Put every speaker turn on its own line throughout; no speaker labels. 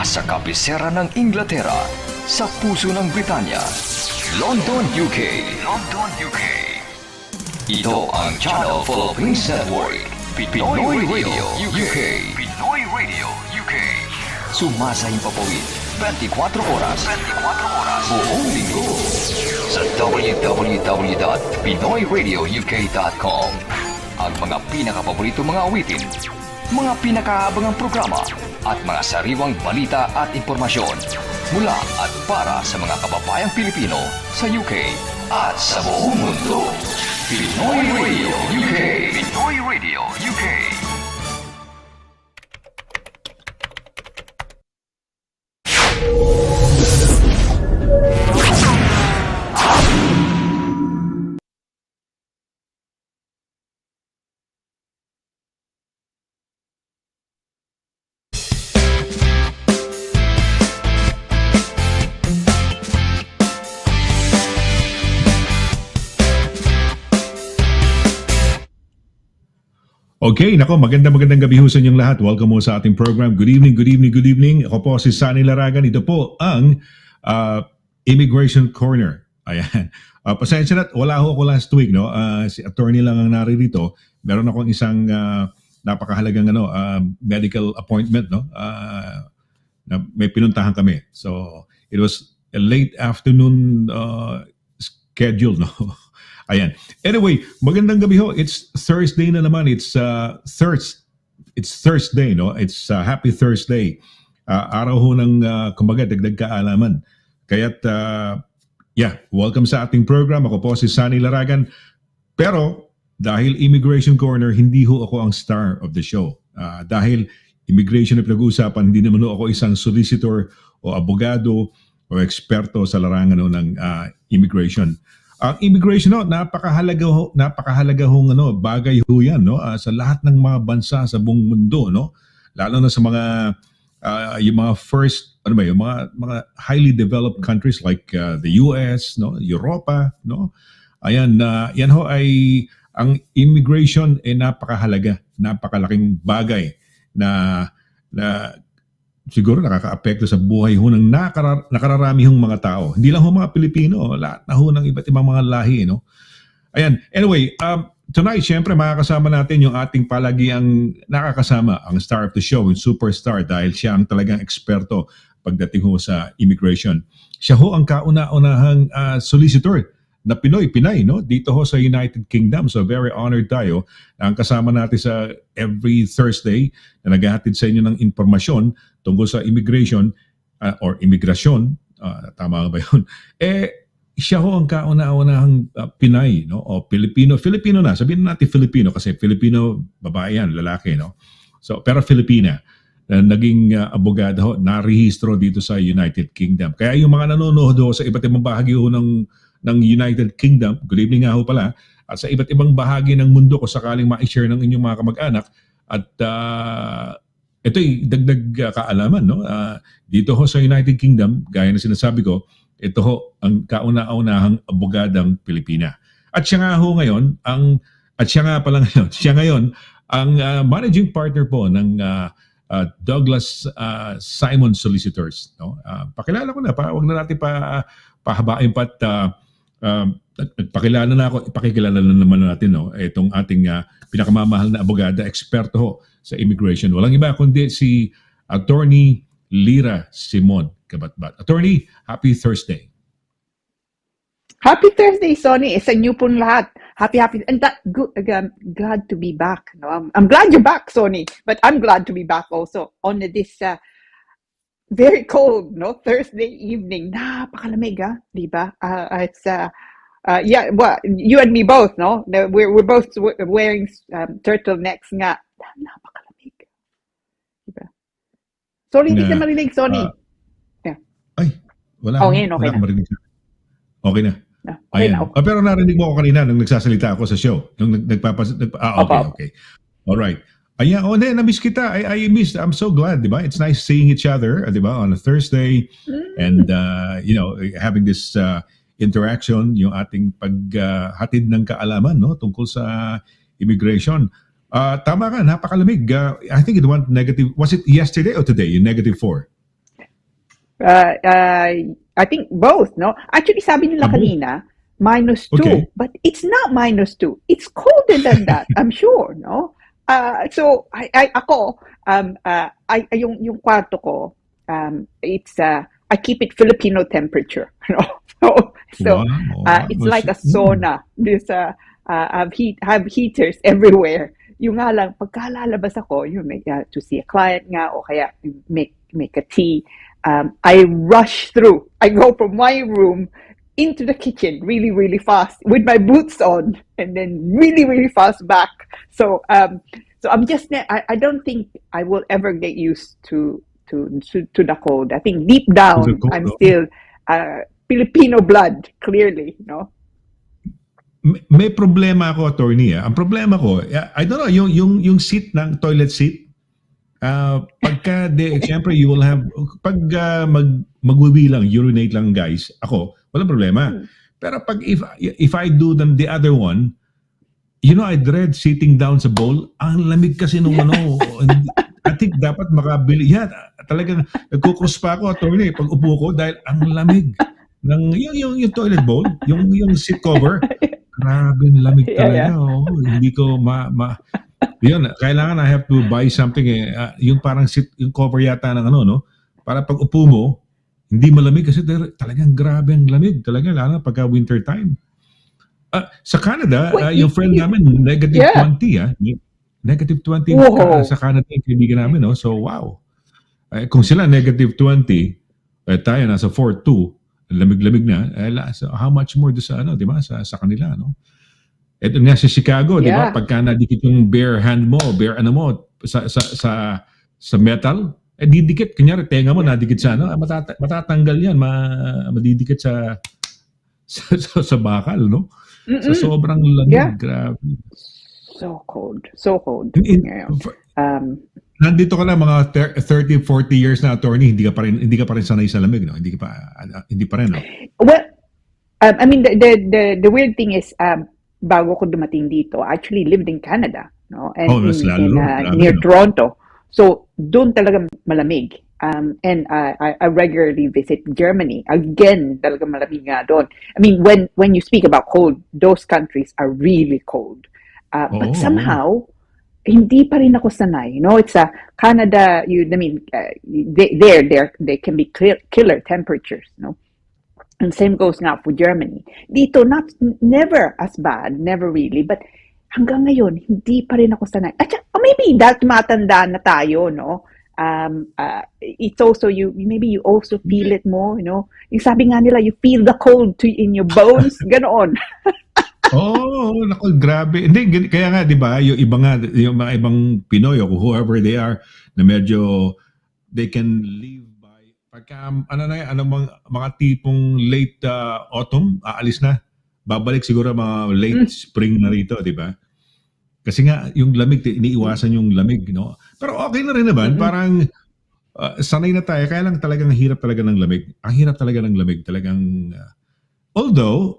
Nasa kabisera ng Inglaterra, sa puso ng Britanya, London, UK. London, UK. Ito ang Channel Philippines Network, Pinoy Radio UK. Pinoy Radio UK. Sumasahing papawid, 24 oras. 24 oras. Buong linggo. Sa www.pinoyradiouk.com. Ang mga pinakapaborito mga awitin, mga pinakaabangang programa, at mga sariwang balita at impormasyon mula at para sa mga kababayang Pilipino sa UK at sa buong mundo. Pinoy Radio UK. Pinoy Radio UK.
Okay, nako, magandang gabi ho sa inyong lahat. Welcome mo sa ating program. Good evening, good evening, good evening. Ako po si SONNY LARAGAN. Ito po ang Immigration Corner. Ayan. Pasensya na, wala ho ako last week, no? Si attorney lang ang naririto. Meron akong isang napakahalagang medical appointment, no? Na may pinuntahan kami. So, it was a late afternoon schedule, no? Ayan. Anyway, magandang gabi ho. It's Thursday na naman. It's Thursday, no? It's Happy Thursday. Araw ho ng kumbaga dagdag kaalaman. Kaya't welcome sa ating program. Ako po si SONNY LARAGAN. Pero dahil Immigration Corner, hindi ho ako ang star of the show. Dahil immigration na pinag-uusapan, hindi naman ho ako isang solicitor o abogado o eksperto sa larangan ng immigration. Ang immigration napakahalaga hong bagay ho yan, no? Sa lahat ng mga bansa sa buong mundo, no? Lalo na sa mga yung mga first yung mga highly developed countries like the US, no? Europa, no? Ayan, yan ho ay ang immigration ay napakahalaga, napakalaking bagay na siguro nakakaapekto sa buhay ho ng nakararami hong mga tao. Hindi lang ho mga Pilipino, lahat na ho ng iba't ibang mga lahi, no? Ayan. Anyway, tonight, syempre, makakasama natin yung ating palagiang nakakasama, ang star of the show, yung superstar, dahil siya ang talagang eksperto pagdating ho sa immigration. Siya ho ang kauna-unahang solicitor na Pinay, no? Dito ho sa United Kingdom. So very honored tayo na ang kasama natin sa every Thursday na naghahatid sa inyo ng impormasyon tungkol sa immigration or imigrasyon. Tama ba yun? Siya ho ang kauna-unahang Pinay, no? O Filipino na. Sabihin natin Filipino kasi Filipino, babae yan, lalaki, no? So, pero Filipina na naging abogado ho, narehistro dito sa United Kingdom. Kaya yung mga nanonood ho sa iba't ibang bahagi ho ng United Kingdom, good evening nga ho pala, at sa iba't ibang bahagi ng mundo kung sakaling ma-share ng inyong mga kamag-anak. At ito'y dagdag kaalaman, no? Dito ho sa United Kingdom, gaya na sinasabi ko, ito ho ang kauna-unahang abogadang Pilipina. At siya nga ho ngayon, siya ngayon ang managing partner po ng Douglas Simon Solicitors, no? Pakilala ko na, wag na natin pahabain pa at nagpakilala na ako, ipakikilala na naman natin, no? Itong ating pinakamamahal na abogada, eksperto ho sa immigration. Walang iba kundi si Attorney LIRA Simon CABATBAT. Attorney, happy Thursday.
Happy Thursday, Sonny. Sa inyo pong lahat. Happy. And glad to be back. No? I'm glad you're back, Sonny. But I'm glad to be back also on this very cold, no? Thursday evening. Napakalamig, di ba? It's well, you and me both, no? We're both wearing turtlenecks nga. Napakalamig. Di ba? Sorry, hindi ka marinig, Sonny.
Ay, wala.
Okay na.
Okay na.
Okay na.
Pero narinig mo ako kanina nung nagsasalita ako sa show. Nung okay. All right. Ayan, na-miss kita. I missed. I'm so glad, di ba? It's nice seeing each other, di ba? On a Thursday and having this interaction, yung ating paghatid ng kaalaman, no, tungkol sa immigration. Tama ka, napakalamig. I think it went negative. Was it yesterday or today? Yung -4?
I think both, no? Actually, sabi nila
Both.
kanina, -2.
Okay.
But it's not -2. It's colder than that, I'm sure, no? So, ako, yung kwarto ko, it's, I keep it Filipino temperature, no? So,
Wow.
it's like a sauna. This, have heaters everywhere. Yung nga lang, pagka lalabas ako, to see a client nga, o kaya make a tea, I rush through. I go from my room into the kitchen really, really fast with my boots on, and then really, really fast back. So I'm just, I don't think I will ever get used to the cold. I think deep down,
cold,
I'm
no?
still Filipino blood, clearly, no?
May problema ako, attorney. Ang problema ko, I don't know, yung seat ng toilet seat, pagka siyempre you will have, pag magwiwi lang, urinate lang guys, ako, walang problema. Pero pag if I do the other one, I dread sitting down sa bowl. Ang lamig kasi nung I think dapat makabili. Yeah, talagang nagkukrus pa ako, attorney, pag upo ko dahil ang lamig ng yung toilet bowl, yung seat cover. Grabe, lamig talaga.
Yeah.
Oh, hindi ko yun, kailangan I have to buy something yung parang yung cover yata ng no? Para pag upo mo, hindi malamig kasi talagang grabe ang lamig talaga, lalo pagka winter time. Sa Canada, yung friend namin, -20, -20 sa Canada yung kaibigan namin, no? So, wow. Kung sila -20, tayo nasa 4.2, lamig-lamig na, so how much more do sa di ba? Sa kanila, no? Ito nga sa Chicago, di ba? Pagka nadikit yung bare hand mo, bare sa metal, didikit. Kunyari, tenga mo nadikit sa matatanggal yan, madidikit sa bakal, no? Sa sobrang lamig, grabe.
So cold.
Nandito ka na mga 30, 40 years na, attorney, hindi ka pa rin sanay sa lamig, no? Hindi pa rin, no?
Well, I mean, the weird thing is, bago ko dumating dito, I actually lived in Canada, no? And near Toronto. So, doon talaga malamig. And I regularly visit Germany. Again, talaga malamig nga doon. I mean, when you speak about cold, those countries are really cold. But somehow, hindi pa rin ako sanay. It's Canada. They can be killer temperatures. No, and same goes now for Germany. Dito, never as bad, never really. But hanggang ngayon, hindi pa rin ako sanay. Maybe that matanda na tayo, no? It's also maybe you also feel it more, Yung sabi nga nila, you feel the cold in your bones, ganoon.
Naku, grabe. Hindi, kaya nga, di ba, yung mga ibang Pinoy o whoever they are, na medyo, they can live by, pagka, mga tipong late autumn, aalis na. Babalik siguro mga late spring na rito, di ba? Kasi nga, yung lamig, iniiwasan yung lamig, no? Pero okay na rin naman, parang sanay na tayo, kaya lang talagang hirap talaga ng lamig. Ang hirap talaga ng lamig, talagang, although,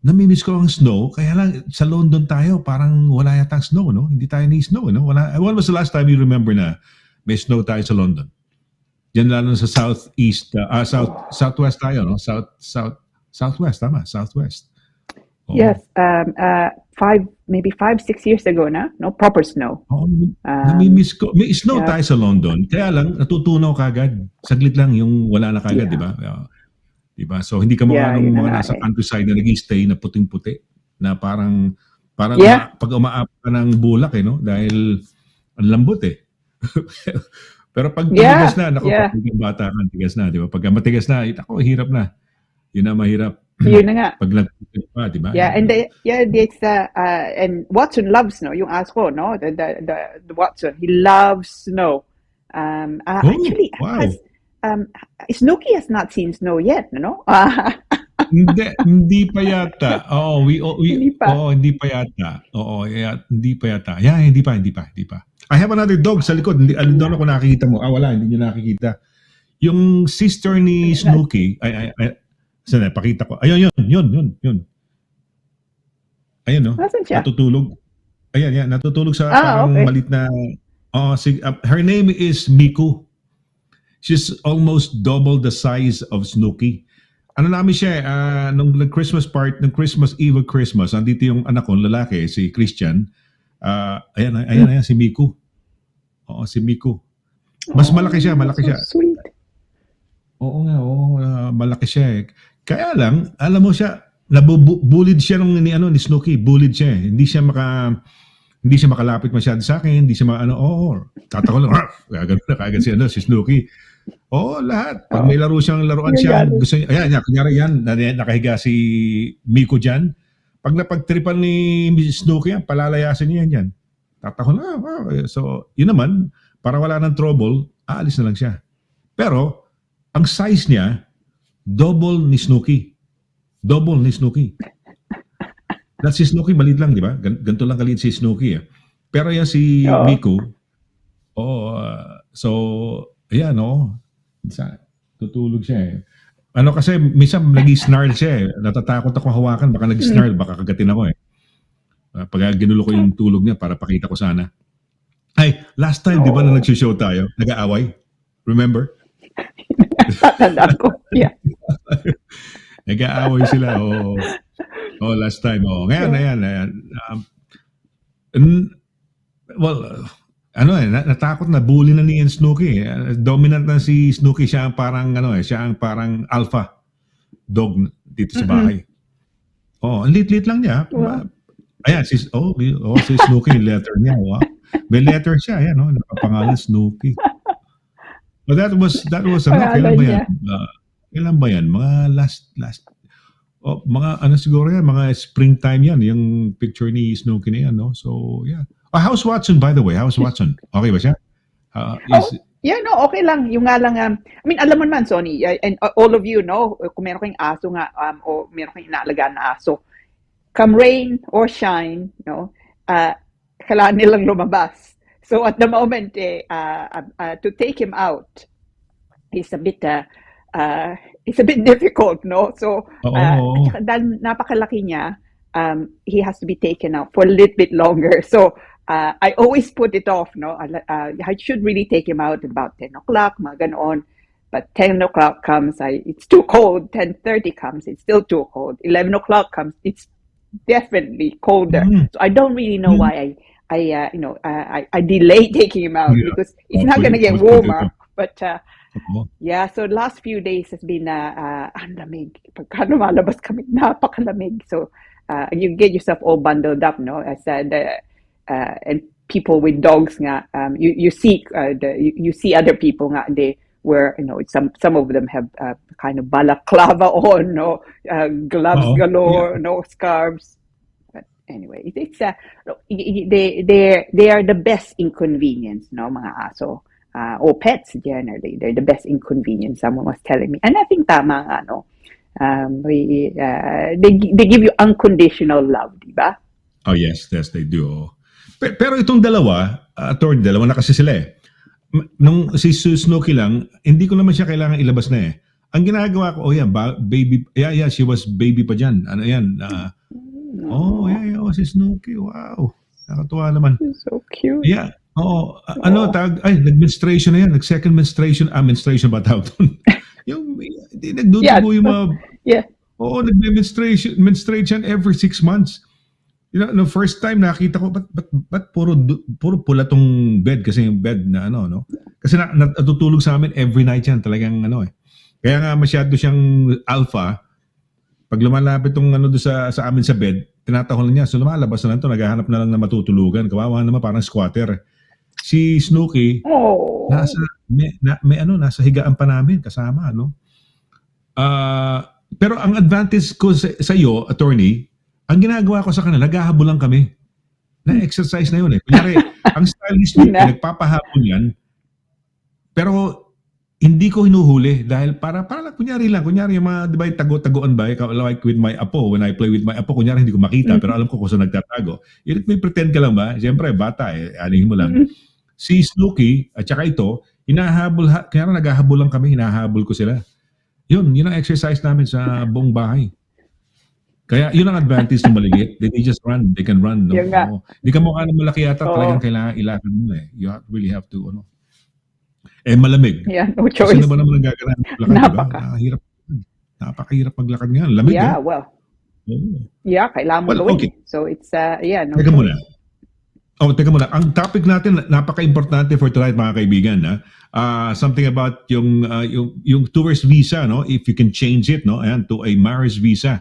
namimiss ko ang snow, kaya lang sa London tayo, parang wala yata ang snow, no? Hindi tayo ni-snow, no? When was the last time you remember na may snow tayo sa London? Diyan lalo sa southeast, southwest tayo, no? Southwest, tama, southwest.
Yes, 5-6 years ago na, no proper snow.
Namimiss ko. May snow tayo sa London, kaya lang natutunaw kagad. Saglit lang yung wala na kagad, di ba? Diba? So hindi ka mga nasa countryside na nag-stay na puting-puti na parang pag umaapit ka ng bulak, no? Dahil ang lambot eh. Pero pag tigas na, pag bata ka, tigas na, di ba? Pag matigas na, hirap na. Yun na mahirap.
Yun na nga.
Pag nagtigas pa, di ba?
Yeah, and and Watson loves snow. Yung ask ko, no? The Watson, he loves snow. Actually,
wow.
Snooki has not seen snow yet, no?
Hindi pa yata. Hindi pa yata. Hindi pa yata. Yeah, hindi pa. I have another dog sa likod. Doon ako nakikita mo. Wala, hindi niyo nakikita. Yung sister ni Snooki, sana pakita ko. Ayun, yun. Ayun, no?
Nasaan siya?
Natutulog. Ayan, natutulog sa parang malit na her name is Miku. She's almost double the size of Snooki. Ano namin siya, nung Christmas Eve of Christmas, andito yung anak ko, lalaki, si Christian. Ayan, si Miku. Oo, si Miku. Mas malaki siya.
So sweet.
Oo nga, malaki siya eh. Kaya lang, alam mo siya, bullied siya ni Snooki, bullied siya eh. Hindi siya makalapit masyado sa akin, hindi siya tatakol lang, gagano na kagad si Snooki. Oo, lahat. Pag may laro siyang laruan siya, gusto niya, kunyari yan, nakahiga si Miko dyan. Pag napagtripan ni Snooki yan, palalayasin niya yan. Tatakol na. So, yun naman, para wala ng trouble, aalis na lang siya. Pero, ang size niya, double ni Snooki. That's si Snooki, maliit lang, di ba? Ganito lang kaliit si Snooki eh. Pero yan si Miko, so, ayan, tutulog siya eh. Kasi minsan nag-snarl siya eh. Natatakot ako hawakan, baka nag-snarl, baka kagatin ako eh. Pag ginulo ko yung tulog niya para pakita ko sana. Ay, last time, di ba na nag-show tayo, nag-aaway? Remember?
Tandaan ko, yeah.
Nag-aaway sila, last time, Ngayon, ayan. Natakot na, bully na ni Snooki. Dominant na si Snooki, siya ang parang alpha dog dito sa bahay. Ang lit lang niya.
Wow.
Ayan, si Snooki, letter niya. May letter siya, ayan, nakapangalan Snooki. But that was kailan ba yan? Kailan ba yan? Mga last mga siguro yan, mga springtime yan, yung picture ni Snooki na yan, no? So, yeah. How's Watson, by the way? How's Watson? Okay ba siya?
Okay lang. Yung nga lang, alam mo naman, Sonny, and all of you, no, kung meron kayong aso nga, o meron kayong inaalagaan na aso, come rain or shine, no, kailangan nilang lumabas. So, at the moment, to take him out is a bit difficult, no? So, dahil napakalaki niya, he has to be taken out for a little bit longer. So, I always put it off, no? I should really take him out at about 10 o'clock, mga ganoon. But 10 o'clock comes, it's too cold. 10:30 comes, it's still too cold. 11 o'clock comes, it's definitely colder. So I don't really know why I delay taking him out because it's not going to get warmer. But so the last few days has been ang lamig. Pagka lumalabas kami, napakalamig. So you get yourself all bundled up, no? I said, and people with dogs nga, you see other people nga, they where some of them have kind of balaclava on, no, gloves galore, no, scarves. But anyway, it's they are the best inconvenience, no, mga aso. Or pets generally, they're the best inconvenience. Someone was telling me, and I think tama nga, no. They give you unconditional love, di ba?
Oh yes, they do. Pero itong dalawa na kasi sila eh. Nung si Snooki lang, hindi ko naman siya kailangan ilabas na eh. Ang ginagawa ko, baby, she was baby pa dyan. Ano yan? Si Snooki, wow. Nakatuwa naman.
She's so cute.
Yeah. Nag-menstruation na yan. Nag-second menstruation. Menstruation ba tawag doon? Yung, nagdudugo yung mga...
Yeah.
Menstruation every 6 months. No, first time nakita ko, ba't puro pula tong bed kasi yung bed na no? Kasi natutulog sa amin every night yan, talagang Kaya nga masyado siyang alpha. Pag lumalapit tong doon sa amin sa bed, tinatahol niya. So lumalabas na lang to, naghahanap na lang na matutulugan. Kawawa naman, parang squatter. Si Snooki, nasa higaan pa namin kasama, no? Pero ang advantage ko sa iyo, attorney, ang ginagawa ko sa kanila, naghahabol lang kami. Na-exercise na yun eh. Kunyari, ang stylist nyo, nagpapahabol yan, pero hindi ko hinuhuli dahil para lang, kunyari yung mga, di ba, yung tago-tagoan ba, like with my apo, when I play with my apo, kunyari hindi ko makita, pero alam ko kung saan nagtatago. May pretend ka lang ba? Siyempre, bata eh, alihin mo lang. Si Snooki, at saka ito, kaya naghahabol lang kami, hinahabol ko sila. Yun ang exercise namin sa buong bahay. Kaya yun ang advantage ng maliliit. They just run. They can run. No? Hindi ka mukha ng malaki yata. Talagang kailangan ilakad mo eh. You really have to. malamig.
Yeah, no
Kasi
choice.
naman ang gagawin ng lakad, di ba?
Napaka.
Napakahirap maglakad ngayon. Lamig,
Yeah,
eh.
well,
Oo.
yeah, kailangan mo
Well,
gawin.
okay.
So it's, yeah, no
Teka muna.
choice.
Teka muna. Ang topic natin, napaka-importante for tonight, mga kaibigan. Something about yung tourist visa, no? If you can change it, no? Ayan, to a marriage visa.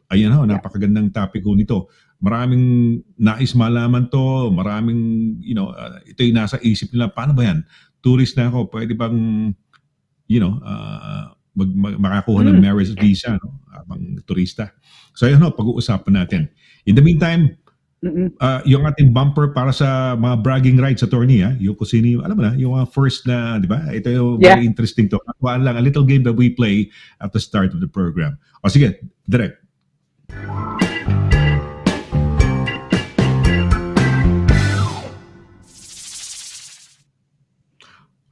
Ayan ho, napakagandang topic ko nito. Maraming nais malaman to, maraming, ito yung nasa isip nila. Paano ba yan? Tourist na ako, pwede bang, makakuha ng marriage visa, no? Habang turista. So ayan ho, pag-uusapan natin. In the meantime, yung ating bumper para sa mga bragging rights, attorney, yung kusini, alam mo na, yung first na, di ba? Ito yung very interesting to. Akuan lang, a little game that we play at the start of the program. O sige, direct.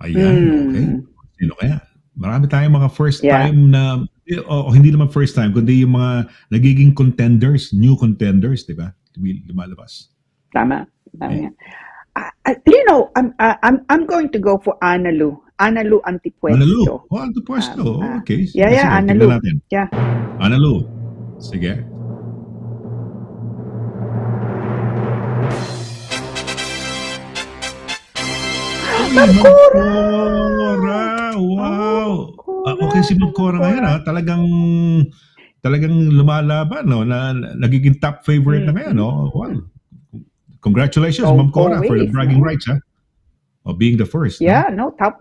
Ayan, okay. Sino kaya? Marami tayong mga first time na, hindi naman first time, kundi yung mga nagiging contenders, new contenders, di ba? Lumalabas.
Tama. I'm going to go for Analu. Analu Antipuesto.
Analu. Antipuesto. Okay.
Yeah,
sige,
Analu.
Natin.
Yeah.
Analu. Sige. Magkora! Wow! Okay, si Magkora ngayon, talagang lumalaban, no? Na nagiging top favorite na ngayon, no? Wow. Congratulations, Ma'am Cora, for the bragging rights, of being the first.
Yeah, top,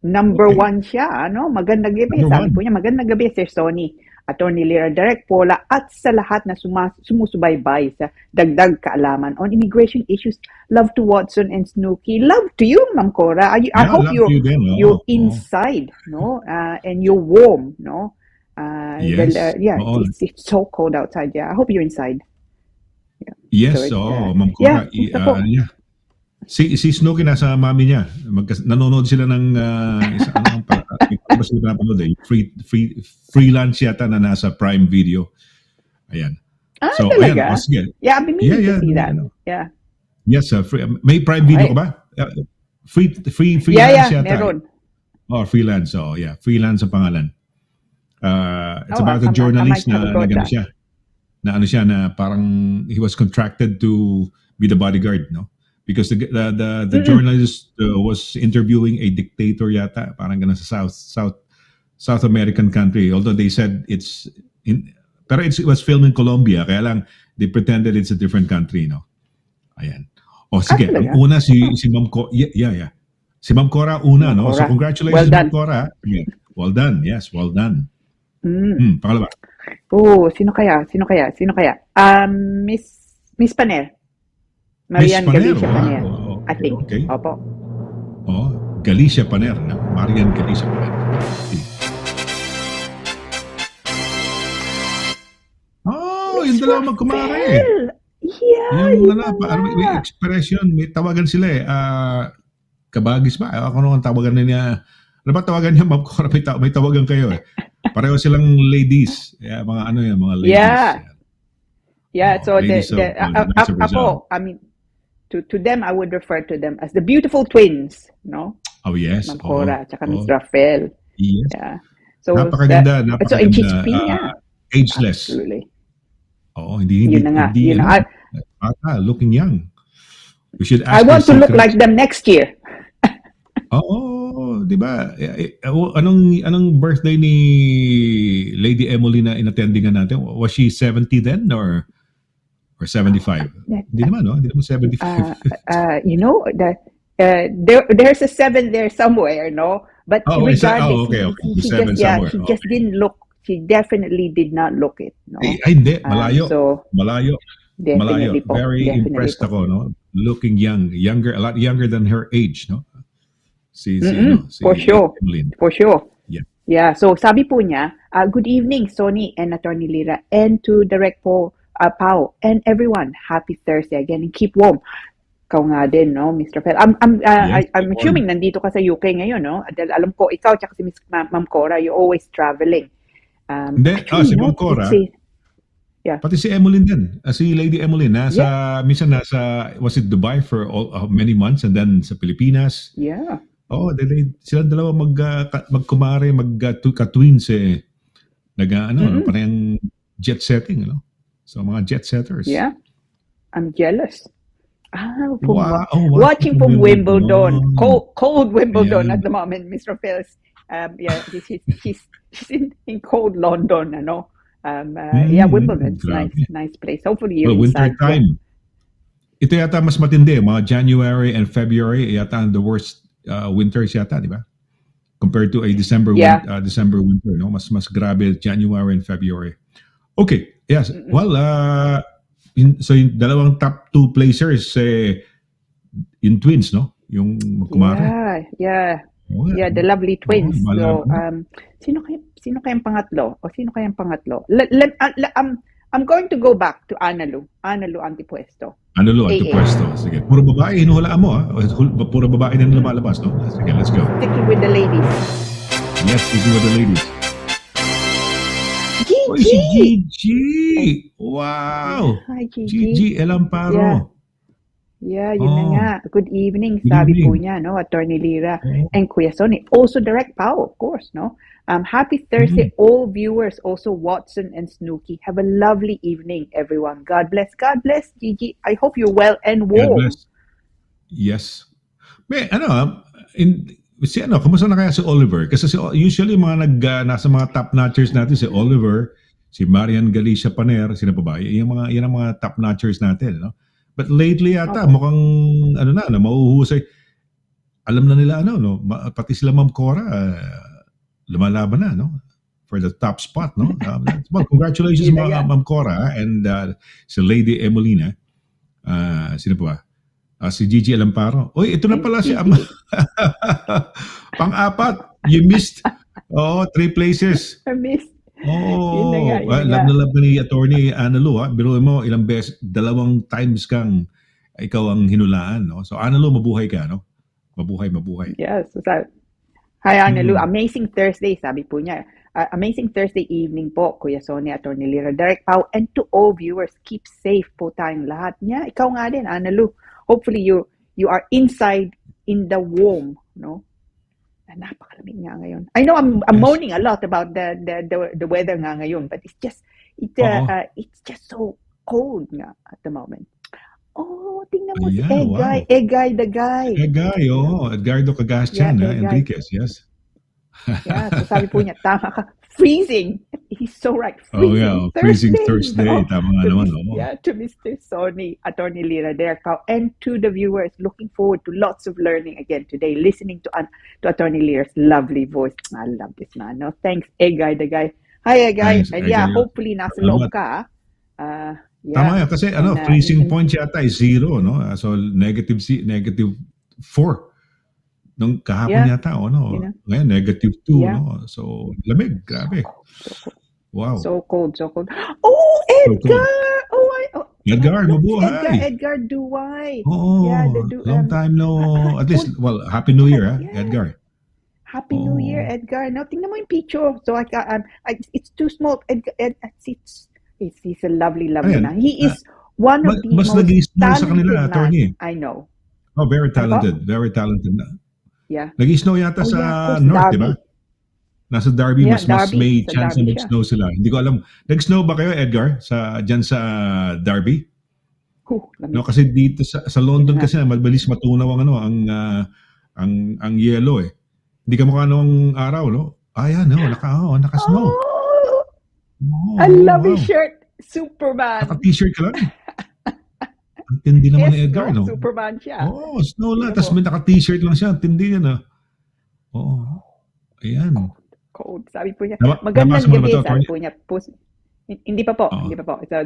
Number one siya, Magandang gabi. Sabi po niya, magandang gabi, Sir Sonny, Attorney Lira, Direct Paula, at sa lahat na sumusubaybay sa dagdag kaalaman on immigration issues. Love to Watson and Snooki. Love to you, Ma'am Cora. I hope you're inside, and you're warm,
Yes.
It's so cold outside. Yeah, I hope you're inside.
Yes, Ma'am Cora. Si Snooki nasa mami niya. Nanonood sila ng freelance yata na nasa Prime Video. Ayan. So,
talaga?
Ayan, sige.
Yeah, I've been meaning to see that. Yeah.
Yes, may Prime Video ka ba? Freelance yata.
Meron.
Freelance. Freelance ang pangalan. It's about a journalist na parang he was contracted to be the bodyguard, no? Because the journalist was interviewing a dictator yata, parang ganun sa South American country. Although they said it was filmed in Colombia, kaya lang they pretended it's a different country, no? Ayan. Sige, ang una si Ma'am Cora. Yeah. Si Ma'am Cora una, no? So congratulations, Ma'am Cora. Yeah. Well done. Yes, well done. Pangalawa.
Sino kaya? Miss Paner. Marian Galicia Paner. I think.
Okay.
Opo.
Galicia Paner. No? Marian Galicia Paner. Yung dalawang magkumare.
Yeah.
May expression, may tawagan sila kabagis ba? Ako naman tawagan niya. Ano ba tawagan niya, Ma'am Cora? May tawagan kayo eh. Pareho silang ladies. Mga ladies.
Yeah. So to them, I would refer to them as the beautiful twins, no?
Oh yes.
Ma'am Cora, tsaka Miss Rafael.
Yes.
Yeah. So
napakaganda.
So in HP niya.
Ageless.
Absolutely.
Hindi looking young. We should ask.
I want to look like them next year.
Di ba? Anong birthday ni Lady Emily na inattendingan natin? Was she 70 then or 75? Hindi naman, no? Hindi naman 75.
There's a 7 there somewhere, no? But regardless, she just didn't look. She definitely did not look it. No?
Hindi. Malayo. Malayo.
Definitely po.
Very impressed ako, no? Looking young. A lot younger than her age, no?
For sure. Yeah. So sabi po niya, good evening, Sonny and Attorney Lira, and to Direct po, Pao, and everyone. Happy Thursday again, and keep warm. Ikaw nga din, no, Mr. Fel. I'm assuming nandito ka sa UK ngayon, no? Dahil alam ko, ikaw at si Ma'am Cora, you're always traveling.
Hindi, si Ma'am Cora. Pati si Emmeline din. Si Lady Emmeline, minsan nasa, was it Dubai for many months and then sa Pilipinas.
Yeah.
Silang dalawa magkumare, ka-twins eh. Parang jet setting, So mga jet setters.
Yeah, I'm jealous.
Wow,
Watching from Wimbledon, cold Wimbledon
Ayan.
at the moment, Miss Rafael. She's in cold London, Wimbledon, it's nice place. Hopefully you're
winter
inside.
time. Ito yata mas matindi, mga January and February yata ang the worst winters yata, di ba? Compared to a December winter, no? Mas grabe January and February. Okay, yes. Well, so yung dalawang top 2 placers in twins, no? Yung magkumare.
Yeah, the lovely twins. So, sino kayang pangatlo? I'm going to go back to Analu Antipuesto.
Sige. Puro babae, hinuhulaan mo, Puro babae na lumalabas, no? Sige, let's go.
Sticking with the ladies.
Yes, sticking with the ladies.
Gigi!
Si Gigi! Wow!
Hi,
Gigi Elamparo.
Yeah, yun na nga. Good evening, sabi po niya, no? Attorney Lira and Kuya Sonny. Also Direct Pao, of course, no? Happy Thursday, all viewers, also Watson and Snooki. Have a lovely evening, everyone. God bless, Gigi. I hope you're well and warm.
God bless. Yes. Kumusta na kaya si Oliver? Kasi usually nasa mga top notchers natin, si Oliver, si Marian Galicia Paner, sino pa ba? Yan ang mga top notchers natin, no? But lately yata, mukhang, mauhusay. Alam na nila, pati sila Ma'am Cora, lumalaban na, no? For the top spot, no? Well, congratulations, Ma'am Cora, and si Lady Emolina. Sino pa ba? Si Gigi Elamparo. Oy, ito na pala si pang-apat. You missed. 3 places.
I missed.
Love na love ni Attorney Analu, ha? Biruin mo, ilang beses, 2 times kang ikaw ang hinulaan, no? So, Analu, mabuhay ka, no? Mabuhay.
Yes. Hi, Analu. Amazing Thursday, sabi po niya. Amazing Thursday evening po, Kuya Sonny, Attorney Lira, Direct Pao, and to all viewers, keep safe po tayong lahat niya. Ikaw nga din, Analu. Hopefully you are inside in the warm, no? Napakalamig nga ngayon. I know I'm moaning a lot about the weather nga ngayon, but it's just so cold nga at the moment. Tingnan mo si Egay the guy.
Edgardo Cagastian, Enriquez, yes.
Yeah, so sabi po niya, tama ka, freezing. He's so right, freezing.
Freezing Thursday. Tama nga naman,
to Mr. Sonny, Attorney Lira, Derek Pao, and to the viewers, looking forward to lots of learning again today, listening to Attorney Lira's lovely voice. I love this man, no? Thanks, Egay the guy. Hi, Egay. And hopefully nasa loob ka.
Tama yan, kasi freezing point yata is 0, no? So negative 4. Nung kahapon yata, ngayon negative 2, no? So lamig, grabe. Wow.
So cold. Edgar!
Edgar, mabuhay!
Edgar Duway.
Long time no, at least, Happy New Year, Edgar.
Happy New Year, Edgar. Now, tingnan mo yung picture. So, it's too small. Edgar, he's a lovely na. He is one of the most talented men I know.
Very talented. Very talented na.
Yeah.
Nag-snow yata sa North, di ba? Nasa Derby, mas may chance na mag-snow sila. Hindi ko alam. Nag-snow ba kayo, Edgar, dyan sa Derby? No, kasi dito sa London kasi mabilis matunaw ang yellow eh. Hindi ka mukha nung araw, no? Naka-snow.
I love his shirt. Superman.
Naka-t-shirt ka lang. Ang tindi naman ni Edgar, no?
Superman siya.
Snow lang. Tapos may naka-t-shirt lang siya. Tindi yan, Ayan.
Cold. Sabi po niya. Magandang gabi, sabi po niya. Hindi pa po. So,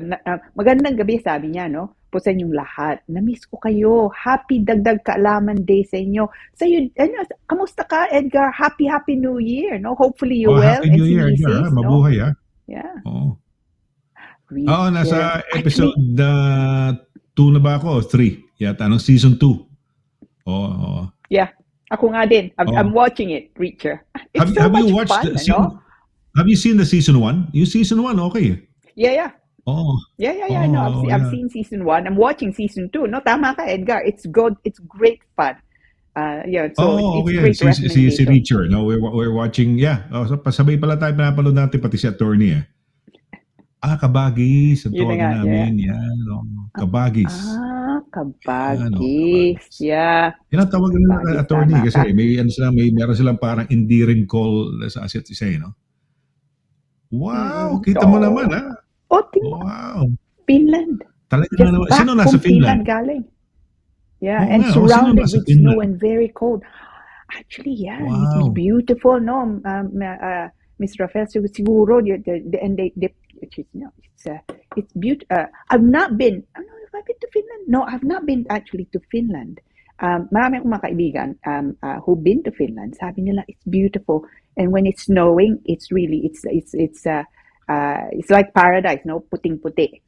magandang gabi, sabi niya, no? Po sa inyong lahat. Na-miss ko kayo. Happy Dagdag Kaalaman Day sa inyo. Kamusta ka, Edgar? Happy New Year, no? Hopefully you're well.
Happy New Year, Edgar. Mabuhay, ha?
Yeah.
Nasa episode 2 na ba ako? 3. Yata, season 2.
Yeah. Ako nga din. I'm watching it, Reacher. It's
have you watched fun, Have you seen the season 1? Yung season 1, okay.
Yeah.
Yeah.
I've seen season 1. I'm watching season 2. No, tama ka, Edgar. It's good. It's great fun. Yeah, so
Oh,
it's
okay.
great
Si
recommendation.
Richard. No, we're watching. Yeah. Oh, so pasabay pala tayo pinapanood natin pati si attorney eh. Kabagis. Ang
Yun na nga,
tawagan
yeah.
namin. Yan. Oh, Kabagis. Yan. Oh,
Kabagis.
Kabagis.
Yeah,
Yan ang tawagan nila
Kabagis,
attorney
tama
kasi
ka.
meron silang parang endearing call sa isa't isa eh, no? Wow,
Mm-mm.
kita mo naman
Oh,
ha.
tingnan,
Wow.
Finland.
Talaga
Just
naman.
back
Sino nasa
from Finland
Finland?
galing. Yeah,
Oo
and
nga. Oh, sino
surrounded
nasa
with snow
Finland?
and very cold. Actually, yeah, it's
Wow.
beautiful, no, Miss Rafael. Siguro, and it's beautiful. I've not been. I don't know if I've been to Finland. No, I've not been actually to Finland. Marami akong mga kaibigan who've been to Finland. Sabi nila it's beautiful, and when it's snowing, it's really it's like paradise, no, puting-puti.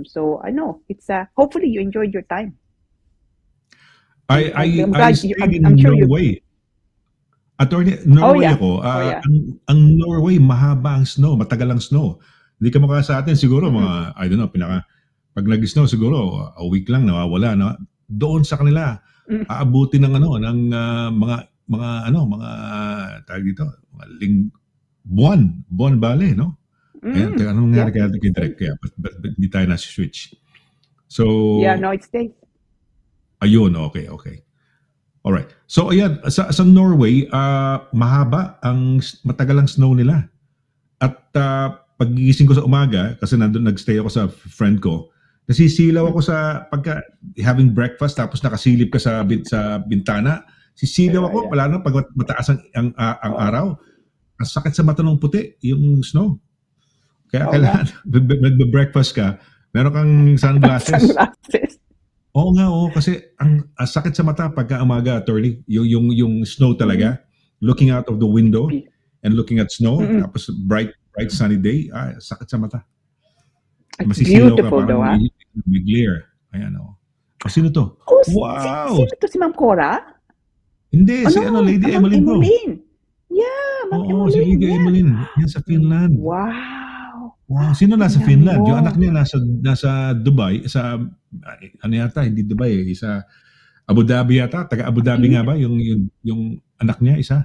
So I know it's hopefully you enjoyed your time. I'm
I
glad
stayed
I'm
in
sure you.
Norway. Attorney,
Oh
Norway
yeah,
ako.
oh yeah.
Ang Norway, mahaba ang snow, matagal ang snow. Hindi ka mukha sa atin siguro mga, I don't know, pag nag-snow siguro, a week lang nawawala. No? Doon sa kanila,
Mm.
aabuti ng mga tawag dito, buwan bale, no? Ayan,
Mm.
anong nangyari
Yeah,
kay Direk? Kaya, ba't hindi tayo nasa-switch? So,
yeah. No, it stays.
ayun, okay. Alright. So, ayan, sa Norway, matagal ang snow nila. At pagigising ko sa umaga, kasi nandun nagstay ako sa friend ko, nasisilaw ako sa having breakfast tapos nakasilip ka sa bintana. Sisilaw ako,
Yeah.
pala no, pag mataas ang araw. Ang sakit sa mata ng puti, yung snow. Kaya
Oo
kailangan, nagbe-breakfast ka, meron kang sunglasses.
Sunglasses.
Oo nga, kasi ang sakit sa mata pagka umaga, attorney, yung snow talaga, looking out of the window and looking at snow, tapos bright sunny day, sakit sa mata.
It's
Masisilaw ka,
beautiful though,
parang
ha?
may glare. Ayan, Sino to?
Oh,
Wow!
sino to si Ma'am Cora?
Hindi,
Oh
si
no,
Lady
Ma'am
Emmeline to.
Emmeline. Yeah, Ma'am
Oo, si
Emmeline.
Lady
Yeah.
Emmeline. Yan sa Finland.
Wow.
Wow, sino nasa
Tingnan
Finland?
mo.
Yung anak niya nasa Dubai, ano yata, hindi Dubai sa Abu Dhabi yata, taga Abu Dhabi nga ba yung anak niya isa?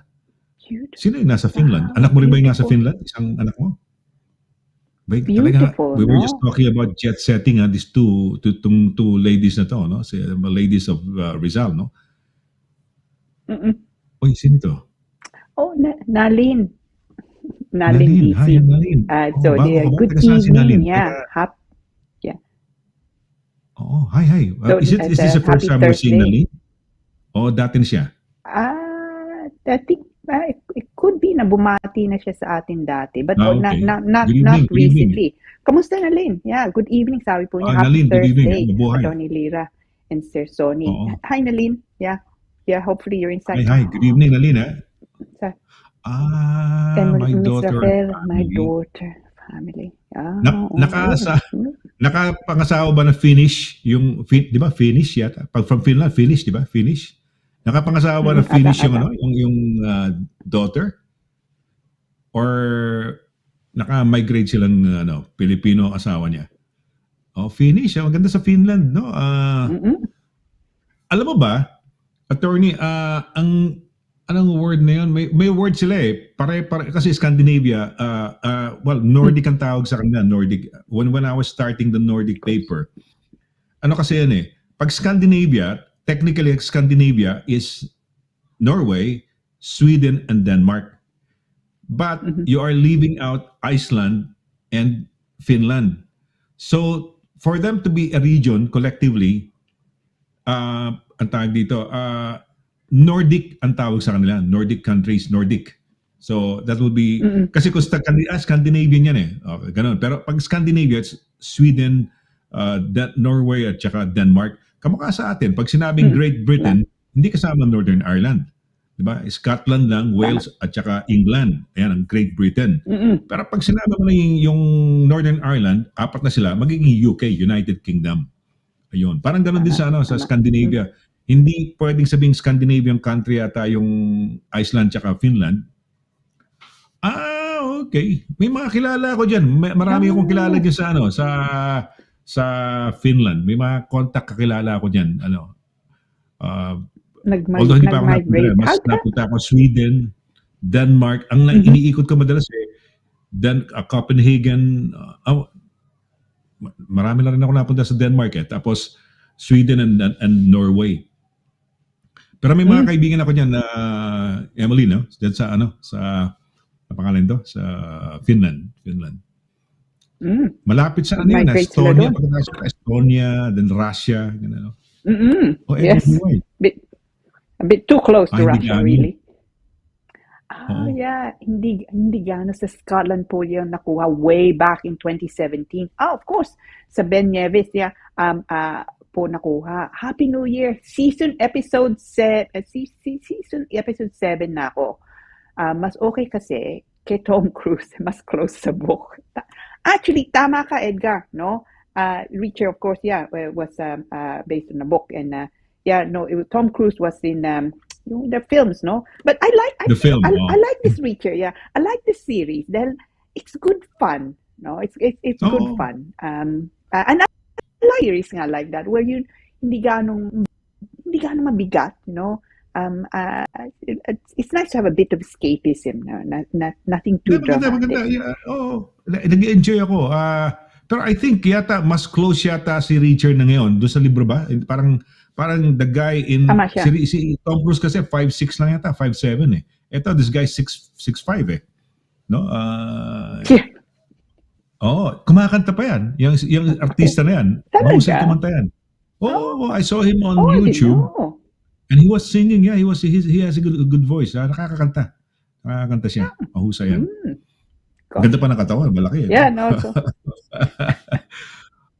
Beautiful.
Sino yung nasa Finland?
Wow,
Anak mo rin ba yung nasa
beautiful.
Finland? Isang anak mo?
Beautiful,
We were
no?
just talking about jet setting, these two ladies na to, no? Si ladies of Rizal, no?
Mm-mm.
Oy, sino to?
Oh, Nalin.
Nalin. Hi,
DC.
Nalin.
So
bago
they
ka ba?
good
Taga saan si Nalin?
evening. Yeah.
Oo, hi.
So,
Is this the first
happy
time we're seeing
Thursday.
Nalin? O dati na siya?
I think it could be na bumati na siya sa atin dati, but
Okay.
not
Good evening, good evening.
recently. Kamusta, Nalin? Yeah, good evening. Sabi po niya, happy
Nalin, good evening.
Thursday,
Mabuhay.
Attorney Lira and Sir Sonny.
Oo.
Hi, Nalin. Yeah, hopefully you're inside.
Hi. Good evening, Nalin, ha?
Sa-
My
Miss
daughter.
Rafael, my
family.
daughter, family.
Nakapangasawa ba na Finnish? Di ba Finnish yata? Pag from Finland, Finnish, di ba? Finnish? Nakapangasawa ba na Finnish
Ata.
yung daughter? Or naka-migrate silang Pilipino ang asawa niya? Finnish. Maganda sa Finland, no? Alam mo ba, attorney, anong word na yun? May word sila eh. Pare, kasi Scandinavia, Nordic ang tawag sa kanila, Nordic. When I was starting the Nordic paper, ano kasi yan eh, pag Scandinavia, technically Scandinavia is Norway, Sweden, and Denmark. But you are leaving out Iceland and Finland. So, for them to be a region collectively, ang tawag dito, Nordic ang tawag sa kanila. Nordic countries, Nordic. So, that would be, kasi kung Scandinavian yan eh. Okay, ganun. Pero pag Scandinavia, it's Sweden, Norway, at saka Denmark. Kamukha sa atin. Pag sinabing Great Britain, hindi kasama Northern Ireland. Diba? Scotland lang, Wales, at saka England. Ayan, ang Great Britain. Pero pag sinabi mo na yung Northern Ireland, apat na sila, magiging UK, United Kingdom. Ayun. Parang ganun din sa Scandinavia. Hindi pwedeng sabing Scandinavian country ata yung Iceland tsaka Finland. Okay. May mga kilala ko diyan. Marami akong kilala diyan sa Finland. May mga contact kakilala ko diyan. Although hindi pa ako napunta,
nag-migrate.
mas napunta ako Sweden, Denmark. Ang iniikot ko madalas Copenhagen. Marami na rin ako napunta sa Denmark Tapos Sweden and Norway. Pero may mga kaibigan ako diyan na Emily, no? Diyan sa sa pangalan to, sa Finland. Malapit sa
Migrate sila
Estonia,
doon.
Estonia, then Russia, ganun.
Yes. A bit too close to
hindi
Russia,
gaano.
really.
Oo.
Yeah. Hindi gaano sa Scotland po yung nakuha way back in 2017. Of course, sa Ben Nevis, po nakuha. Happy New Year! Season episode 7 na ako. Mas okay kasi kay Tom Cruise, mas close sa book. Actually, tama ka, Edgar, no? Reacher, of course, was based on a book, and Tom Cruise was in the films, no? But I like this Reacher, I like this series. Then it's good fun, no? It's good fun. And I like series nga like that where you hindi ganong mabigat, you know. It's nice to have a bit of escapism, no? Nothing too dramatic.
Maganda. Nag-enjoy ako. Pero I think yata mas close yata si Richard na ngayon doon sa libro ba? Parang the guy in si Tom Cruise kasi 5'6" lang yata, 5'7" eh. Ito this guy 6'5" eh. No? Kumakanta pa yan. Yung artista na yan. Mahusay kumanta yan. I saw him on YouTube. And he was singing, he has a good voice. Nakakakanta siya. Mahusay yan. Ganda pa ng katawan, malaki.
No. So.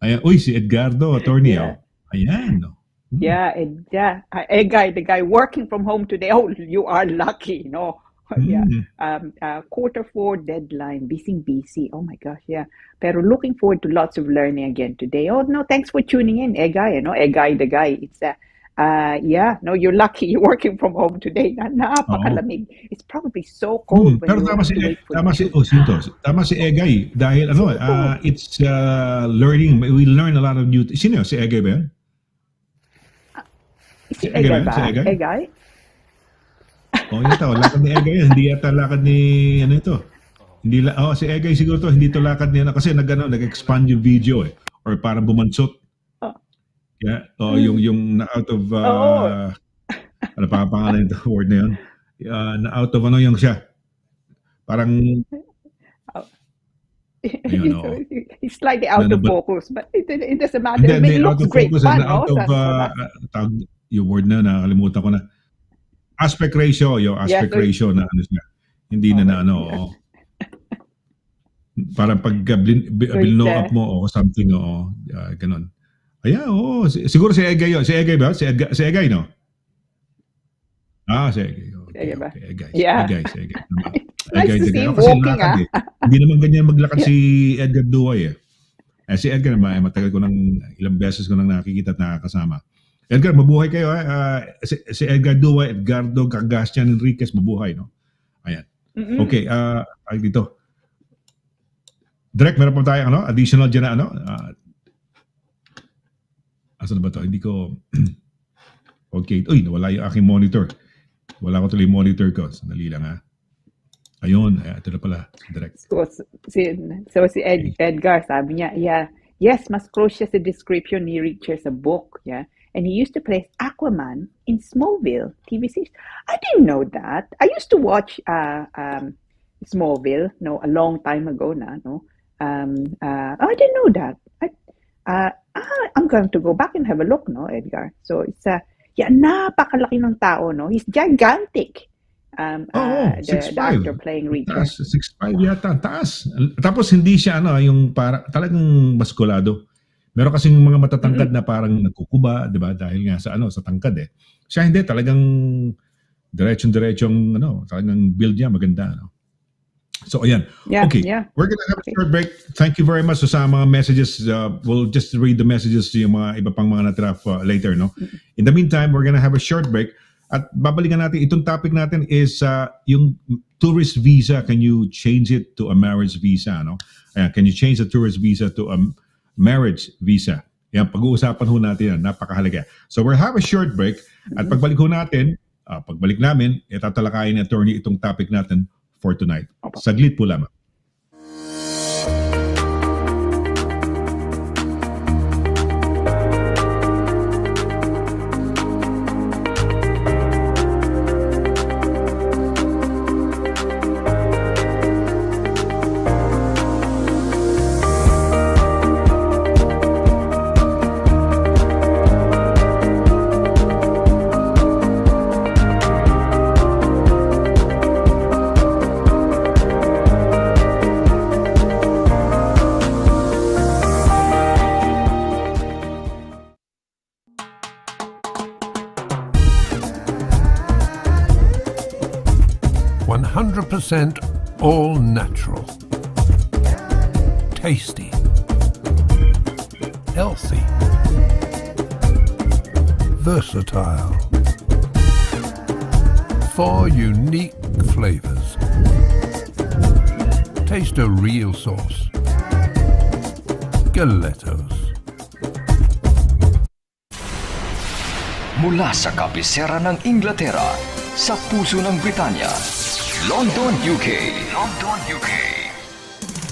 Ayan, si Edgardo, attorney. Ayan.
The guy working from home today. Oh, you are lucky, no? Q4 deadline, busy. Oh my gosh, Pero looking forward to lots of learning again today. Oh no, thanks for tuning in, Egay, no? Egay the guy. It's you're lucky. You're working from home today. Napakalamig. It's probably so cold.
Pero tama si Egay dahil it's learning. We learn a lot of new. Sino si Egay ba yan?
Si Egay ba? Egay?
Yata, lakad ni Egay yan. Hindi yata lakad ni si Egay siguro to. Hindi to lakad niya kasi nag-expand yung video or parang bumansot. Yung na out of ano pa pangalan ito word na yun? Na out of yung siya. Parang
he's slightly out of focus, but it doesn't matter. It looks great fun, no?
Yung word na nakalimutan ko na. Aspect ratio, ratio na siya. Hindi na parang pag blow up mo o something ganun. Siguro si Egay yun. Si Egay ba? Si Egay, no? Si Egay. Okay. Egay.
Nice to see him walking,
Hindi naman ganyan maglakad si Edgar Duway si Edgar naman, matagal ko ilang beses ko nang nakikita at nakakasama. Edgar, mabuhay kayo. Si Edgar Duway, Edgardo Cagastian Enriquez, mabuhay, no? Ayan. Okay, dito. Direct, meron pa tayo, additional dyan na, asan na ba ito? Hindi ko... Okay. Nawala yung aking monitor. Wala ko tuloy yung monitor ko. Sandali lang, Ayun. Ito na pala. Direct.
So si Edgar, sabi niya, yes, mas close siya sa description ni Richard sa book, And he used to play Aquaman in Smallville TV series. I didn't know that. I used to watch Smallville, a long time ago na, I didn't know that. I'm going to go back and have a look, Edgar. So it's napakalaki ng tao, He's gigantic. The actor playing Richard.
6'5" yata, taas. Tapos hindi siya yung talagang maskulado. Meron kasing mga matatangkad na parang nagkukuba, 'di ba? Dahil nga sa sa tangkad Siya hindi talagang diretsong talagang build niya maganda, So ayan. We're gonna have a short break. Thank you very much sa mga messages. We'll just read the messages yung mga iba pang mga natira later, In the meantime, we're gonna have a short break. At babalikan natin, itong topic natin is yung tourist visa. Can you change it to a marriage visa, Can you change the tourist visa to a marriage visa? Yan, pag-uusapan ho natin yan. Napakahalaga. So we'll have a short break at pagbalik ho natin, pagbalik namin, tatalakayin ni Attorney itong topic natin for tonight. Saglit po lamang.
All natural, tasty, healthy, versatile, 4 unique flavors. Taste a real sauce. Galettos.
Mula sa kabisera ng Inglaterra, sa puso ng Britanya, London, UK. London, UK.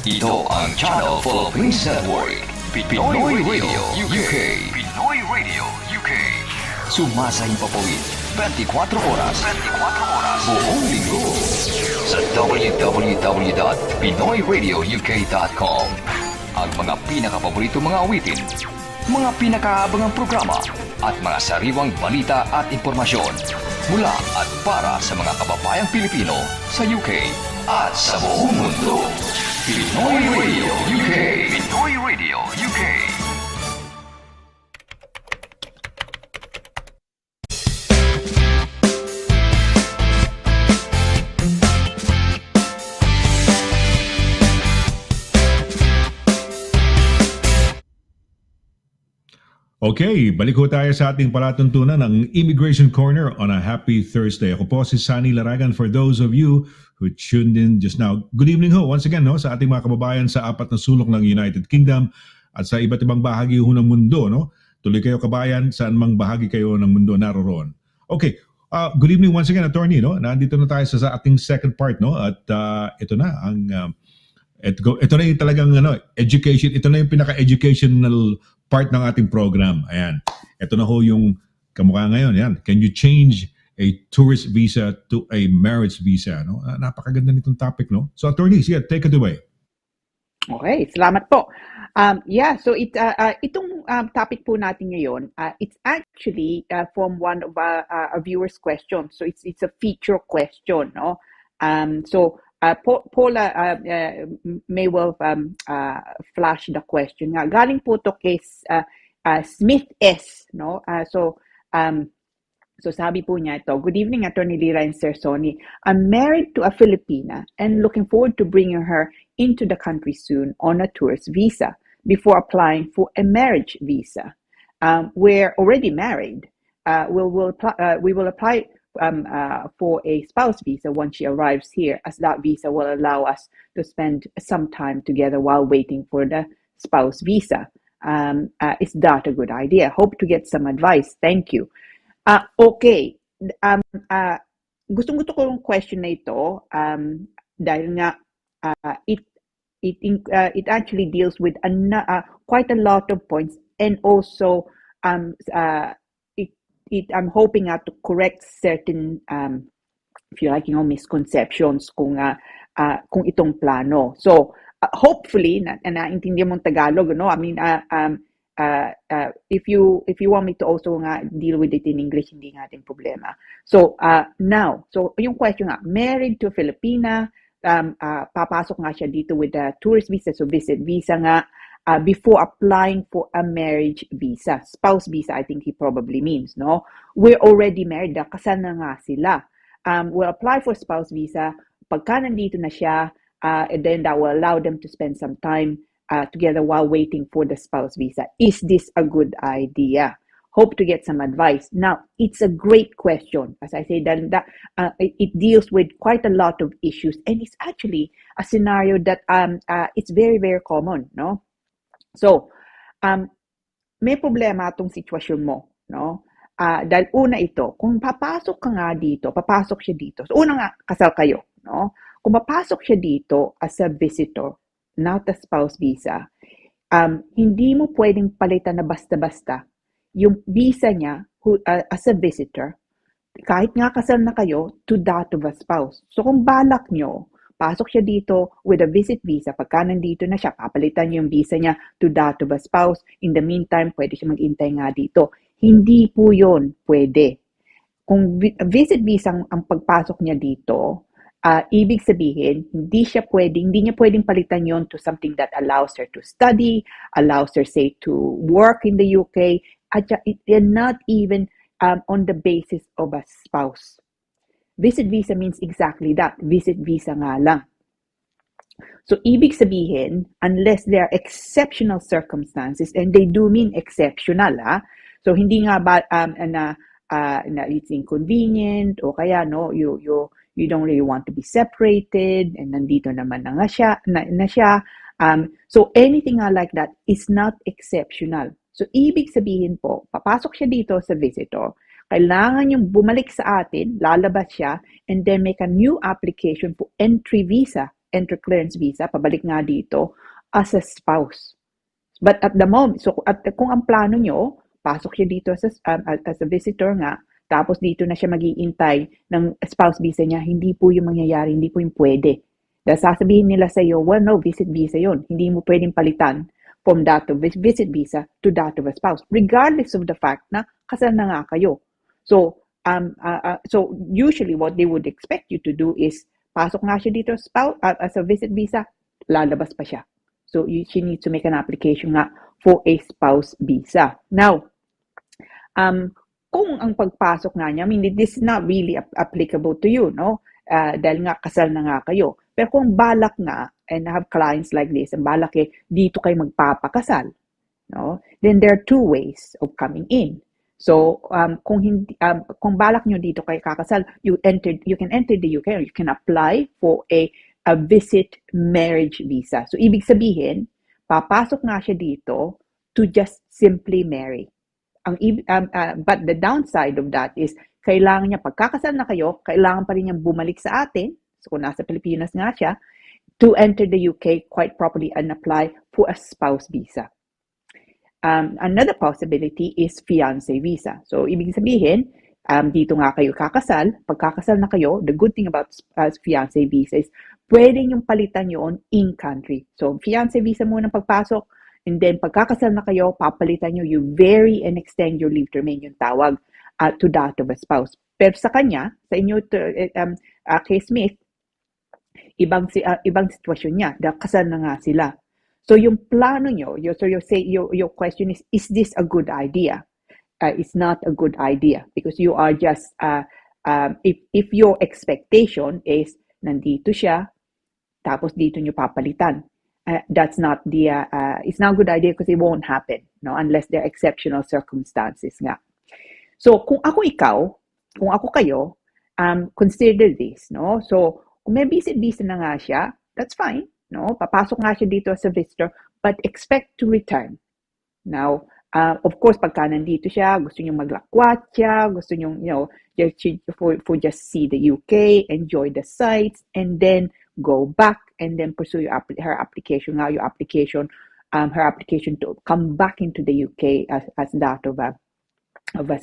Ito ang Channel Philippines Network. Pinoy Radio UK. Pinoy Radio UK. Sumasahing papawid 24 oras. 24 oras. Buong linggo. Sa www.pinoyradiouk.com. Ang mga pinakapaborito mga awitin, mga pinakaabangang programa, at mga sariwang balita at impormasyon mula at para sa mga kababayang Pilipino sa UK at sa buong mundo. Pinoy Radio UK. Pinoy Radio UK.
Okay, balik ho tayo sa ating palatuntunan ng Immigration Corner on a Happy Thursday. Ako po si Sonny Laragan. For those of you who tuned in just now, good evening ho once again sa ating mga kababayan sa 4 na sulok ng United Kingdom at sa iba't ibang bahagi ho ng mundo. Tuloy kayo kabayan, saan mang bahagi kayo ng mundo naroon. Okay, good evening once again, Attorney. Nandito na tayo sa ating second part. At ito na ang... Ito na yung talagang education, ito na yung pinaka-educational part ng ating program. Ayan. Ito na ho yung kamukha ngayon. Ayan. Can you change a tourist visa to a marriage visa? Napakaganda nitong topic, no? So, Attorney, sige, take it away.
Okay, salamat po. So itong topic po natin ngayon, it's actually from one of our viewers' questions. So it's a feature question, no? Paula may well flash the question. Galing po to kay Smith S, no? So sabi po niya ito, good evening, Attorney Lira and Sir Sonny. I'm married to a Filipina and looking forward to bringing her into the country soon on a tourist visa before applying for a marriage visa. We're already married. We will apply for a spouse visa once she arrives here, as that visa will allow us to spend some time together while waiting for the spouse visa. Is that a good idea? Hope to get some advice. Thank you. Okay. Gustong-gusto ko yung question na ito dahil nga it actually deals with quite a lot of points, and also I'm hoping to correct certain if you like, misconceptions kung itong plano. So hopefully naintindihan mong Tagalog, no? I mean if you want me to also deal with it in English, hindi natin problema. So so yung question married to a Filipina, papasok nga siya dito with a tourist visa, so visit visa nga, before applying for a marriage visa. Spouse visa, I think he probably means, no? We're already married, kasal na nga sila. We'll apply for spouse visa. Pagka nandito na siya, and then that will allow them to spend some time together while waiting for the spouse visa. Is this a good idea? Hope to get some advice. Now, it's a great question. As I say, it deals with quite a lot of issues, and it's actually a scenario that it's very, very common, no? So, may problema itong sitwasyon mo, no? Dahil una ito, kung papasok ka nga dito, papasok siya dito. So, una nga, kasal kayo, no? Kung papasok siya dito as a visitor, not a spouse visa, hindi mo pwedeng palitan na basta-basta yung visa niya as a visitor, kahit nga kasal na kayo, to that of a spouse. So kung balak nyo, pasok siya dito with a visit visa, pagka nandito na siya, papalitan niyo yung visa niya to that of a spouse. In the meantime, pwede siya mag-intay nga dito. Hindi po yun pwede. Kung visit visa ang pagpasok niya dito, ibig sabihin, hindi niya pwedeng palitan yon to something that allows her to study, allows her, say, to work in the UK, and not even on the basis of a spouse. Visit visa means exactly that. Visit visa nga lang. So, ibig sabihin, unless there are exceptional circumstances, and they do mean exceptional, so hindi nga ba na it's inconvenient, o kaya no, you don't really want to be separated, and nandito naman na siya. So, anything like that is not exceptional. So, ibig sabihin po, papasok siya dito sa visitor, kailangan yung bumalik sa atin, lalabas siya, and then make a new application for entry clearance visa, pabalik nga dito, as a spouse. But at the moment, so kung ang plano nyo, pasok siya dito as a visitor nga, tapos dito na siya mag-iintay ng spouse visa niya, hindi po yung mangyayari, hindi po yung pwede. Dahil sasabihin nila sa iyo, well, no, visit visa yon, hindi mo pwedeng palitan from that of visit visa to that of a spouse, regardless of the fact na kasal na nga kayo. So, so usually what they would expect you to do is, pasok nga siya dito as a visit visa, lalabas pa siya. So, she needs to make an application nga for a spouse visa. Now, kung ang pagpasok nga niya, I mean, this is not really applicable to you, no? Dahil nga kasal na nga kayo. Pero kung balak nga, and I have clients like this, ang balak dito kayo magpapakasal, no? Then there are two ways of coming in. So, kung balak nyo dito kayo kakasal, you can enter the UK, or you can apply for a visit marriage visa. So, ibig sabihin, papasok nga siya dito to just simply marry. But the downside of that is, kailangan niya, pagkakasal na kayo, kailangan pa rin niyang bumalik sa atin, so kung nasa Pilipinas nga siya, to enter the UK quite properly and apply for a spouse visa. Another possibility is fiancé visa. So, ibig sabihin, dito nga kayo kakasal, pagkakasal na kayo, the good thing about fiancé visa is, pwede niyong palitan yun in-country. So, fiancé visa muna pagpasok, and then pagkakasal na kayo, papalitan niyo, you vary and extend your leave to remain, yung tawag, to that of a spouse. Pero sa kanya, sa inyo, kay Smith, ibang sitwasyon niya, dahil kasal na nga sila. So yung plano nyo, your question is this a good idea? It's not a good idea, because you are just, if your expectation is, nandito siya, tapos dito nyo papalitan. That's not it's not a good idea, because it won't happen, no, unless there are exceptional circumstances nga. So, kung ako kayo, consider this, no? So, kung may visit visa na nga siya, that's fine, no? Papasok nga siya dito as a visitor, but expect to return. Now, of course, pagka nandito siya, gusto nyo maglakwat siya, gusto nyo, for just see the UK, enjoy the sights, and then go back, and then pursue her application to come back into the UK as that of a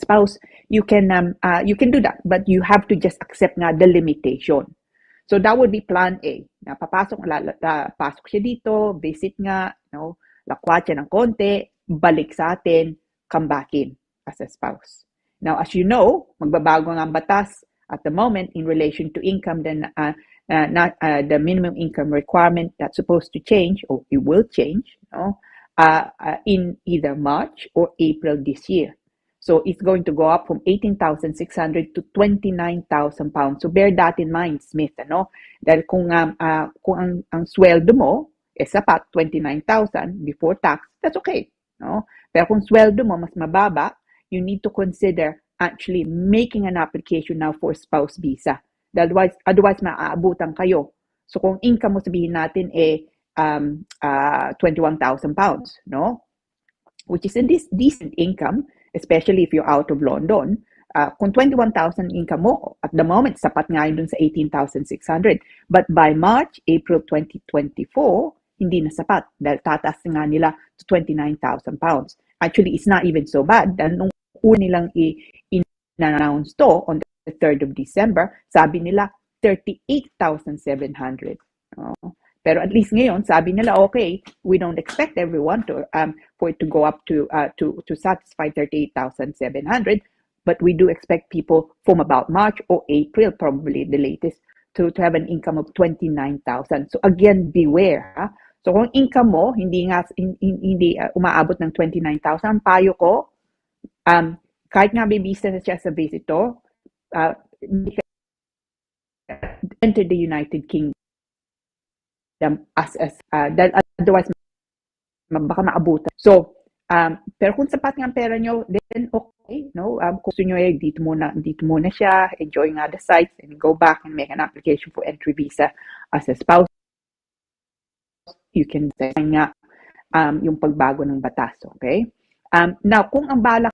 spouse. You can do that, but you have to just accept nga the limitation. So that would be plan A. Na pasok siya dito, visit nga, no, lakwat siya ng konti, balik sa atin, come back in as a spouse. Now, as you know, magbabago nga ang batas at the moment in relation to income, then the minimum income requirement that's supposed to change, or it will change, no, in either March or April this year. So it's going to go up from 18,600 to 29,000 pounds. So bear that in mind, Smith, ano? Dahil kung ang sweldo mo is sapat 29,000 before tax, that's okay, no? Pero kung sweldo mo mas mababa, you need to consider actually making an application now for spouse visa. Otherwise maaabutan kayo. So kung income mo, sabihin natin 21,000 pounds, no? which is a decent income, especially if you're out of London. Kung 21,000 income mo, at the moment, sapat nga yun dun sa 18,600. But by March, April 2024, hindi na sapat dahil tataas nga nila to 29,000 pounds. Actually, it's not even so bad. Dahil nung una nilang in-announce to on the 3rd of December, sabi nila 38,700. Pero at least ngayon, sabi nila, okay, we don't expect everyone to for it to go up to satisfy 38,700, but we do expect people from about March or April, probably the latest, to have an income of 29,000. So again, beware. Ha? So kung income mo hindi umaabot ng 29,000, payo ko, kahit nga may visa na siya sa visitor, enter the United Kingdom dahil otherwise baka maabutan. So, pero kung sapat nga ang pera nyo, then okay, no? Kung gusto nyo dito muna siya, enjoy nga the sites, and go back and make an application for entry visa as a spouse. You can say nga yung pagbago ng batas, okay? Now, kung ang balak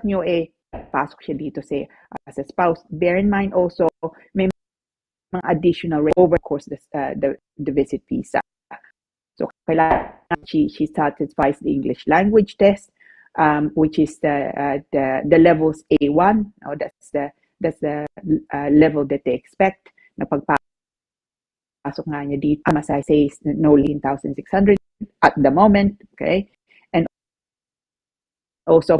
nyo pasok siya dito as a spouse, bear in mind also, may mga additional over course the visit visa. So kailangan she satisfies the English language test, which is the levels A1. No, that's the level that they expect. Na pagpasok nga niya dito, as I say, is no 1,600 at the moment. Okay, and also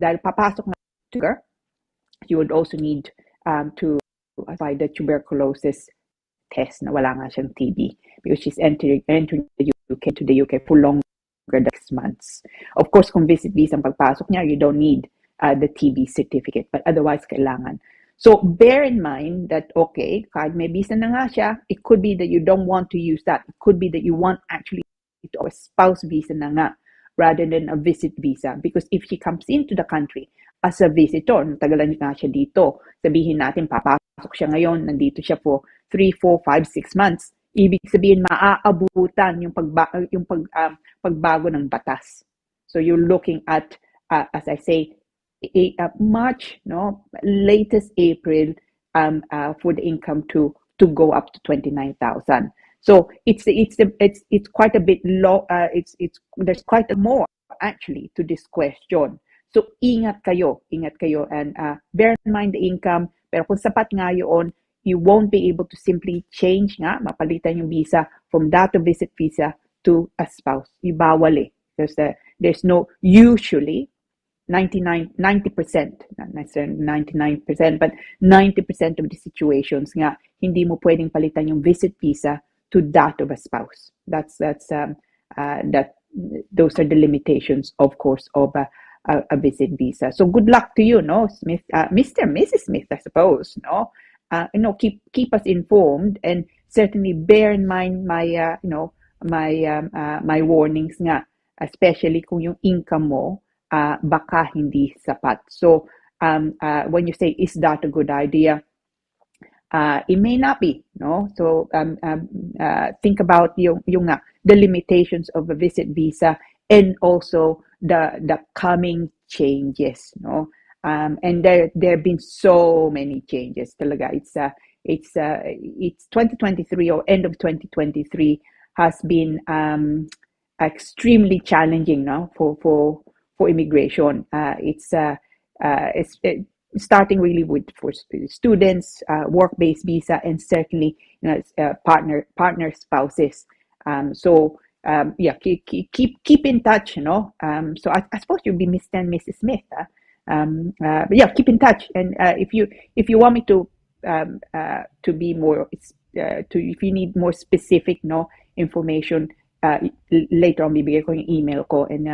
dahil papasok nga to, you would also need to apply the tuberculosis test na wala nga siyang TB because she's entering the UK for longer than 6 months. Of course, kung visit visa ang pagpasok niya, you don't need the TB certificate, but otherwise kailangan. So bear in mind that, okay, kahit may visa na nga siya, it could be that you don't want to use that. It could be that you want actually a spouse visa na nga rather than a visit visa, because if she comes into the country as a visitor, natagalan na siya dito, sabihin natin papasok siya ngayon, nandito siya for 3, 4, 5, 6 months, ibig sabihin maaabutan yung pagbago ng batas. So you're looking at, as I say, March, no, latest April, for the income to go up to 29,000. So it's quite a bit low. There's quite a more actually to this question. So ingat kayo, and bear in mind the income. Pero kung sapat nga yun, you won't be able to simply change nga, mapalitan yung visa from that to visit visa to a spouse. Ibawal there's no, usually 90%, not necessarily 99%, but 90% of the situations nga, hindi mo pwedeng palitan yung visit visa to that of a spouse. Those are the limitations, of course, of a visit visa. So good luck to you, no, Smith, Mr. and Mrs. Smith, I suppose, no. Keep us informed, and certainly bear in mind my my warnings nga, especially kung yung income mo baka hindi sapat. So when you say, is that a good idea? It may not be, no. So think about the limitations of a visit visa, and also the coming changes, no. And there have been so many changes. Talaga, it's 2023 or end of 2023 has been extremely challenging, no, for immigration. It's starting really for students, work-based visa, and certainly partner spouses. Keep in touch, you know. So I suppose you'll be Mr. and Mrs. Smith. But yeah, keep in touch, and if you want me to be more if you need more specific information, later on bibigay ko yung email ko, and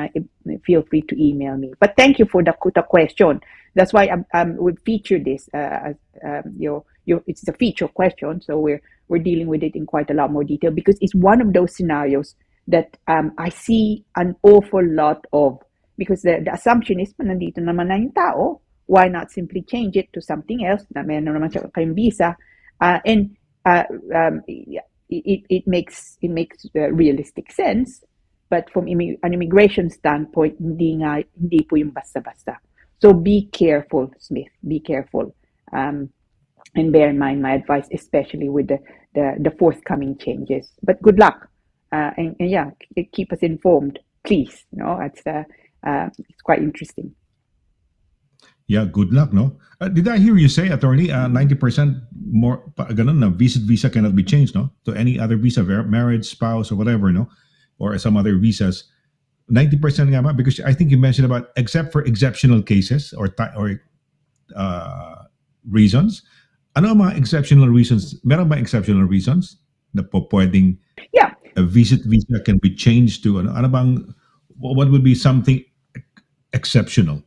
feel free to email me. But thank you for the question. That's why we feature this it's a feature question, so we're dealing with it in quite a lot more detail, because it's one of those scenarios that I see an awful lot of, because the assumption is, nandito naman na yung tao, why not simply change it to something else na meron naman siya kayong visa, and it makes realistic sense, but from an immigration standpoint, hindi po yung basta-basta. So be careful, Smith. Be careful, and bear in mind my advice, especially with the forthcoming changes. But good luck, and yeah, keep us informed, please. It's quite interesting.
Yeah, good luck, no? Did I hear you say, attorney, 90% more, ganun na, visa cannot be changed, no? To any other visa, marriage, spouse, or whatever, no? Or some other visas. 90% nga ba? Because I think you mentioned about, except for exceptional cases or reasons. Ano ang mga exceptional reasons? Meron ba exceptional reasons na po pwedeng a visa can be changed to, ano bang, what would be something exceptional?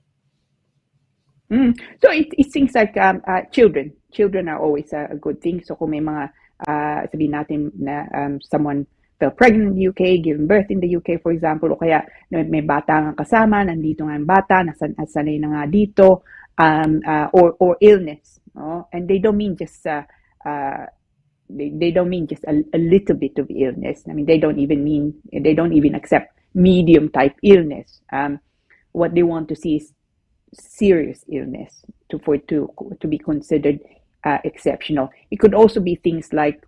So it seems like children are always a good thing. So kung may mga sabihin natin na someone fell pregnant in the UK, giving birth in the UK, for example, o kaya may bata nga kasama, nandito nga ang bata, sanay na nga dito, or illness, no? And they don't mean just they don't mean just a little bit of illness. I mean, they don't even accept medium type illness. What they want to see is serious illness to be considered exceptional. It could also be things like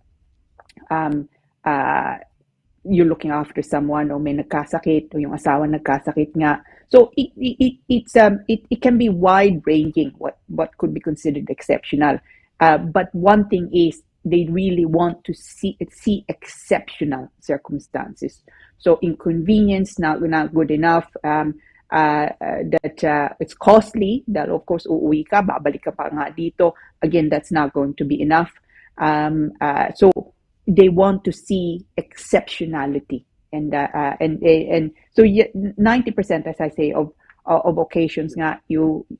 you're looking after someone, or may nagkasakit, o yung asawa nagkasakit nga. So it can be wide ranging what could be considered exceptional. But one thing is they really want to see exceptional circumstances. So inconvenience not good enough. That it's costly, that of course uuwi ka, babalik ka pa nga dito, again, that's not going to be enough. So they want to see exceptionality, and so 90%, as I say, of occasions nga,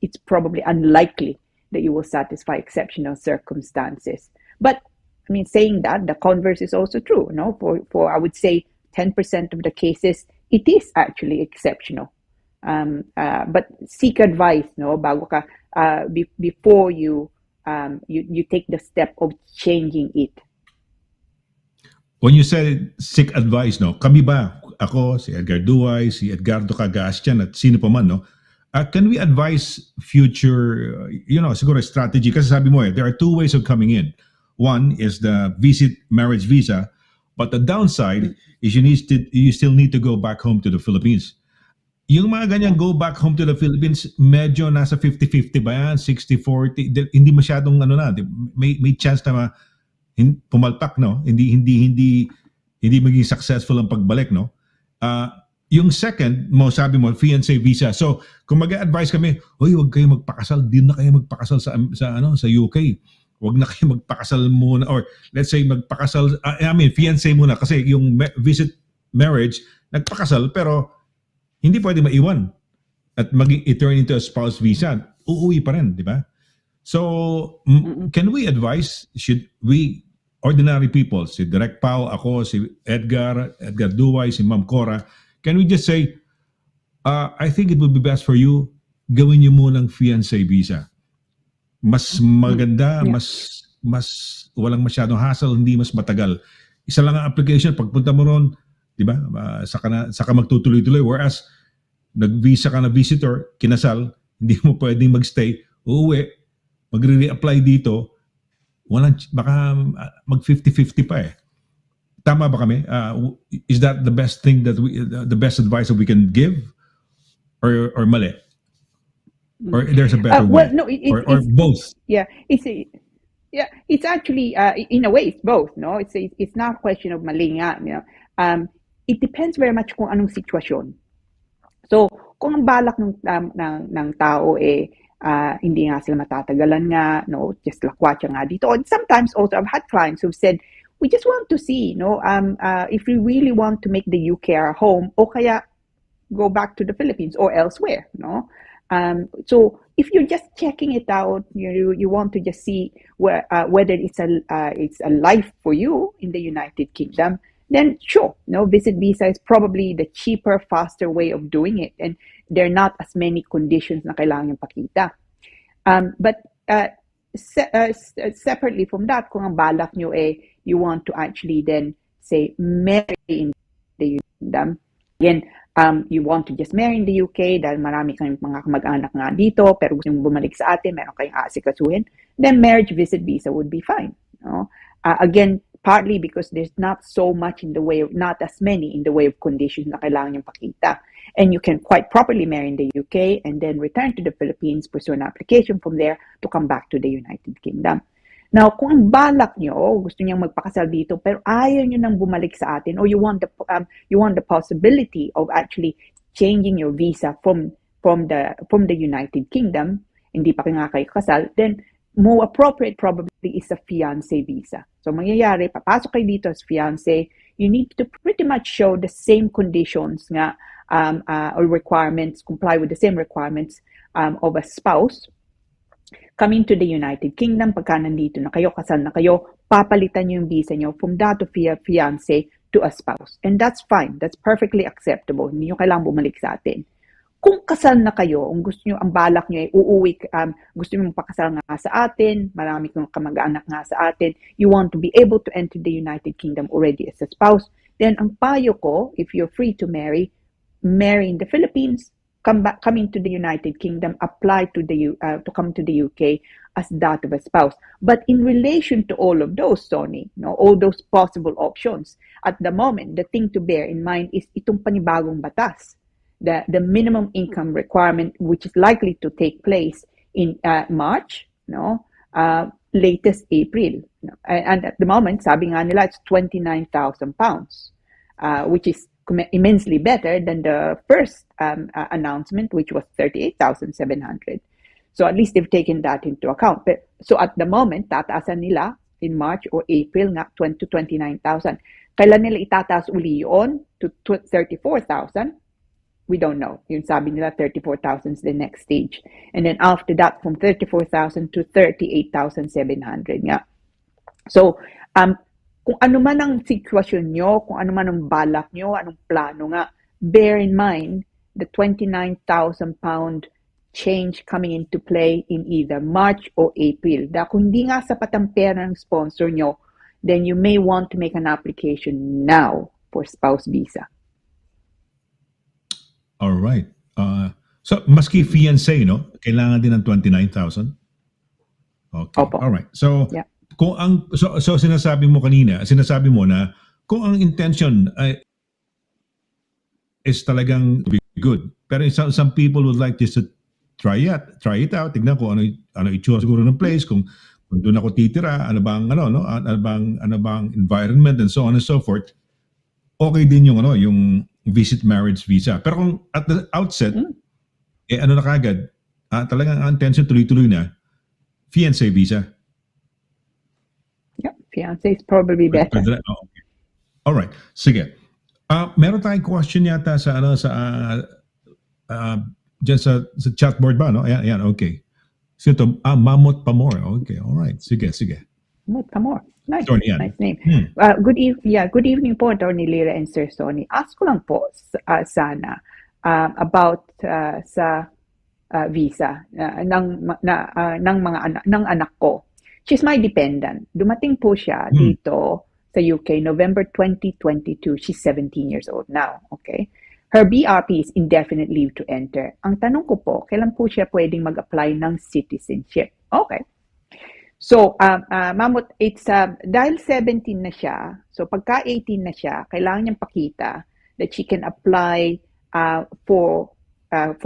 it's probably unlikely that you will satisfy exceptional circumstances. But I mean, saying that, the converse is also true, no? For I would say 10% of the cases, it is actually exceptional. But seek advice, no, bago ka before you take the step of changing it.
When you said seek advice, no, kami ba, ako, si Edgar Duay, si Edgardo Cagastian, at sino pa man, no, can we advise future, siguro strategy? Kasi sabi mo, there are two ways of coming in. One is the marriage visa, but the downside is you still need to go back home to the Philippines. Yung mga ganyan go back home to the Philippines, medyo nasa 50-50 ba yan? 60-40? Hindi masyadong may chance na pumalpak, no? Hindi maging successful ang pagbalik, no? Yung second sabi mo, fiancé visa. So, kung mag-advise kami, huwag kayo magpakasal, di na kayo magpakasal sa UK. Huwag na kayo magpakasal muna, or let's say magpakasal, fiancé muna, kasi yung visit marriage, nagpakasal, pero hindi pwede maiwan at turn into a spouse visa. Uuwi pa rin, di ba? So, can we advise, should we, ordinary people, si Direk Pao, ako, si Edgar Duay, si Ma'am Cora, can we just say, I think it would be best for you, gawin niyo munang fiancé visa. Mas maganda, mas walang masyadong hassle, hindi mas matagal. Isa lang ang application, pagpunta mo ron, di ba? Saka magtutuloy-tuloy. Whereas, nag-visa ka na visitor, kinasal, hindi mo pwedeng magstay, uuwi, magre-reapply dito, baka mag 50-50 pa eh. Tama ba kami? Is that the best thing the best advice that we can give? Or mali? Or there's a better way?
Well, no,
or both?
Yeah, it's actually in a way it's both. No, it's not a question of mali nga. It depends very much kung anong sitwasyon. So kung ang balak ng tao hindi nga sila matatagalan nga, no, just lakwatsa nga dito. And sometimes also I've had clients who've said, we just want to see, if we really want to make the UK our home, o kaya go back to the Philippines or elsewhere, no. So if you're just checking it out, you want to just see whether it's a life for you in the United Kingdom, then sure, visit visa is probably the cheaper, faster way of doing it, and there are not as many conditions na kailangan yung pakita. But separately from that, kung ang balak nyo you want to actually then say marry in the kingdom. Again, you want to just marry in the UK dahil marami kayong mga kamag-anak nga dito, pero gusto nyo bumalik sa atin, meron kayong aasikasuhin, then marriage visit visa would be fine. No? Again, partly because there's not so much in the way of, not as many in the way of conditions na kailangan yung pakita. And you can quite properly marry in the UK and then return to the Philippines, pursue an application from there to come back to the United Kingdom. Now, kung ang balak nyo, gusto niyang magpakasal dito, pero ayaw nyo nang bumalik sa atin, or you want the possibility of actually changing your visa from the United Kingdom, hindi pa nga kayo kasal, then more appropriate probably is a fiancé visa. So, mangyayari, papasok kayo dito as fiancé, you need to pretty much show the same conditions nga, or requirements, comply with the same requirements of a spouse. Coming to the United Kingdom, pagka nandito na kayo, kasal na kayo, papalitan nyo yung visa nyo from that of fiancé to a spouse. And that's fine. That's perfectly acceptable. Hindi nyo kailangang bumalik sa atin. Kung kasal na kayo, kung gusto nyo, ang balak nyo ay uuwi, gusto nyo magpakasal nga sa atin, marami kong kamag-anak nga sa atin, you want to be able to enter the United Kingdom already as a spouse, then ang payo ko, if you're free to marry in the Philippines, come into the United Kingdom, apply to come to the UK as that of a spouse. But in relation to all of those, Sonny, all those possible options, at the moment, the thing to bear in mind is itong panibagong batas, the minimum income requirement, which is likely to take place in March, latest April. And at the moment, sabi nga nila, it's £29,000, which is immensely better than the first announcement, which was 38,700. So at least they've taken that into account. But, so at the moment, tataasan nila in March or April nga to 29,000. Kailan nila itataas uli yun to 34,000? We don't know. Yung sabi nila 34,000 is the next stage. And then after that, from 34,000 to 38,700 nga. So, kung ano man ang sitwasyon nyo, kung ano man ang balak nyo, anong plano nga, bear in mind the £29,000 change coming into play in either March or April. Dahil kung hindi nga sapat ang pera ng sponsor nyo, then you may want to make an application now for spouse visa.
All right. So, maski fiancé, no? Kailangan din ng 29,000? Okay.
Opo.
All right. So,
yeah.
So sinasabi mo na kung ang intention ay is talagang to be good, pero some people would like just to try it out, tignan ko ano itsura siguro ng place, kung doon ako titira, ano bang environment and so on and so forth. Okay din yung visit marriage visa. Pero kung at the outset ano na kagad, talagang ang intention tuloy-tuloy na, fiancé visa.
Fiancé is probably better.
Okay. All right. Sige. Meron tayong question yata sa dyan sa chatboard ba, no? Ayan, okay. Sino to? Mamot Pamor. Okay, all right. Sige.
Mamot Pamor. Nice.
Sonny,
nice name. Good evening po, Attorney Lira and Sir Sonny. Ask ko lang po sana about sa visa ng anak ko. She's my dependent. Dumating po siya dito sa UK, November 2022. She's 17 years old now, okay? Her BRP is indefinite leave to enter. Ang tanong ko po, kailan po siya pwedeng mag-apply ng citizenship? Okay. So, Mamut, it's dahil 17 na siya, so pagka 18 na siya, kailangan niyang pakita that she can apply for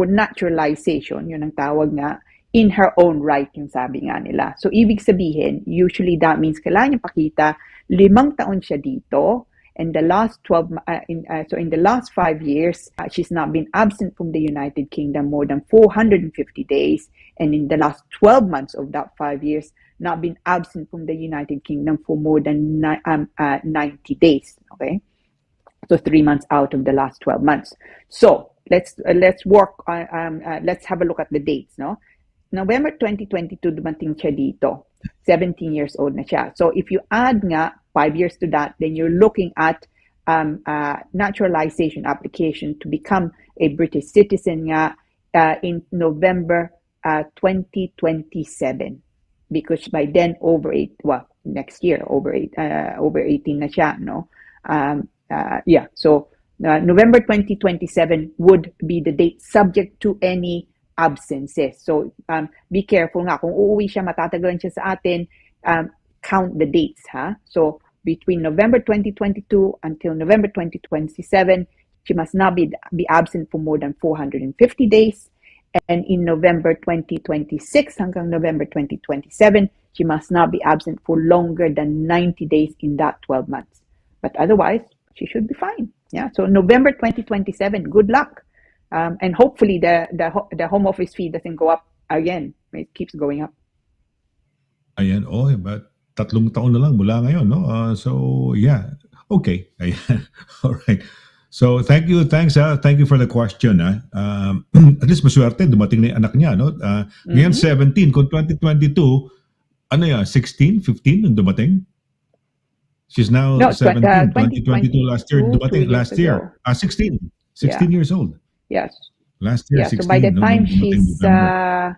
naturalization, yun ang tawag nga, in her own right, yung sabi nga nila. So, ibig sabihin, usually that means kailangan niya pakita 5 taon siya dito, and the last 12, so in the last 5 years, she's not been absent from the United Kingdom more than 450 days, and in the last 12 months of that 5 years, not been absent from the United Kingdom for more than 90 days, okay? So 3 months out of the last 12 months. So, let's work on, let's have a look at the dates, no? November 2022, dumating siya dito. 17 years old na siya. So if you add nga 5 years to that, then you're looking at naturalization application to become a British citizen nga in November 2027. because by then next year over 18 na siya, no? So November 2027 would be the date subject to any absences. So be careful nga kung uuwi siya, matatagalan siya sa atin, count the dates, ha? So between November 2022 until November 2027, she must not be absent for more than 450 days. And in November 2026 hanggang November 2027, she must not be absent for longer than 90 days in that 12 months. But otherwise, she should be fine. Yeah. So November 2027, good luck. And hopefully the home office fee doesn't go up again. It keeps going up.
Ayan, but 3 taon na lang mula ngayon, no? So, yeah. Okay. Ayan. All right. So, thank you for the question. At least maswerte, dumating na yung anak niya, no? Ngayon, 17, kung 2022, 16, 15 nung dumating? She's now 17, 2022 last year, dumating last year. 16 years old.
Yes.
Last year, 16.
So by the time she's,
November.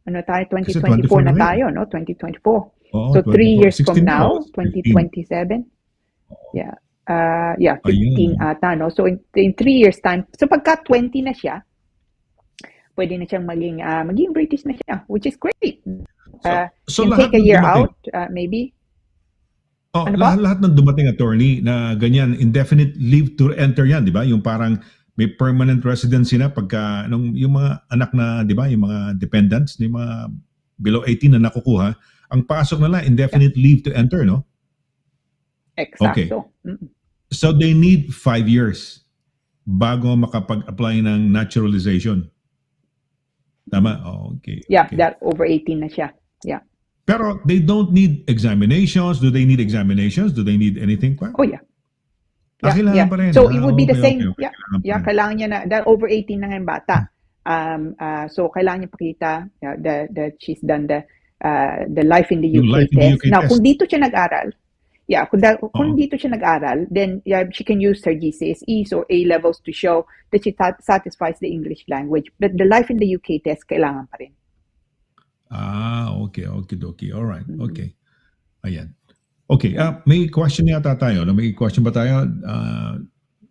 2024 na tayo, no? 2024. So 3 years from now, 2027. Yeah. 15 ata, no? So in 3 years time, so pagka 20 na siya, pwede na siyang maging British na siya, which is great.
So
can take a year out, maybe.
Lahat ng dumating, attorney, na ganyan, indefinite leave to enter yan, di ba? Yung parang may permanent residency na pagka yung mga anak na, di ba, yung mga dependents, yung mga below 18 na nakukuha, ang pasok nila indefinite leave to enter, no?
Exacto.
Okay. So they need 5 years bago makapag-apply ng naturalization. Tama? Okay.
Yeah, that over 18 na siya. Yeah.
Pero they don't need examinations. Do they need examinations? Do they need anything?
Oh, yeah.
Kailangan pa rin.
So it would be the same.
Okay.
Kailangan niya na, dahil over 18 na ngayon bata. So kailangan niya pakita that she's done the life in the UK test. Now, kung dito siya nag-aral, kung dito siya nag-aral, then she can use her GCSEs or A-levels to show that she satisfies the English language. But the life in the UK test, kailangan pa rin.
Okay. Okie-dokie. All right. Okay. Ayan. Okay. May question yata tayo. May question ba tayo?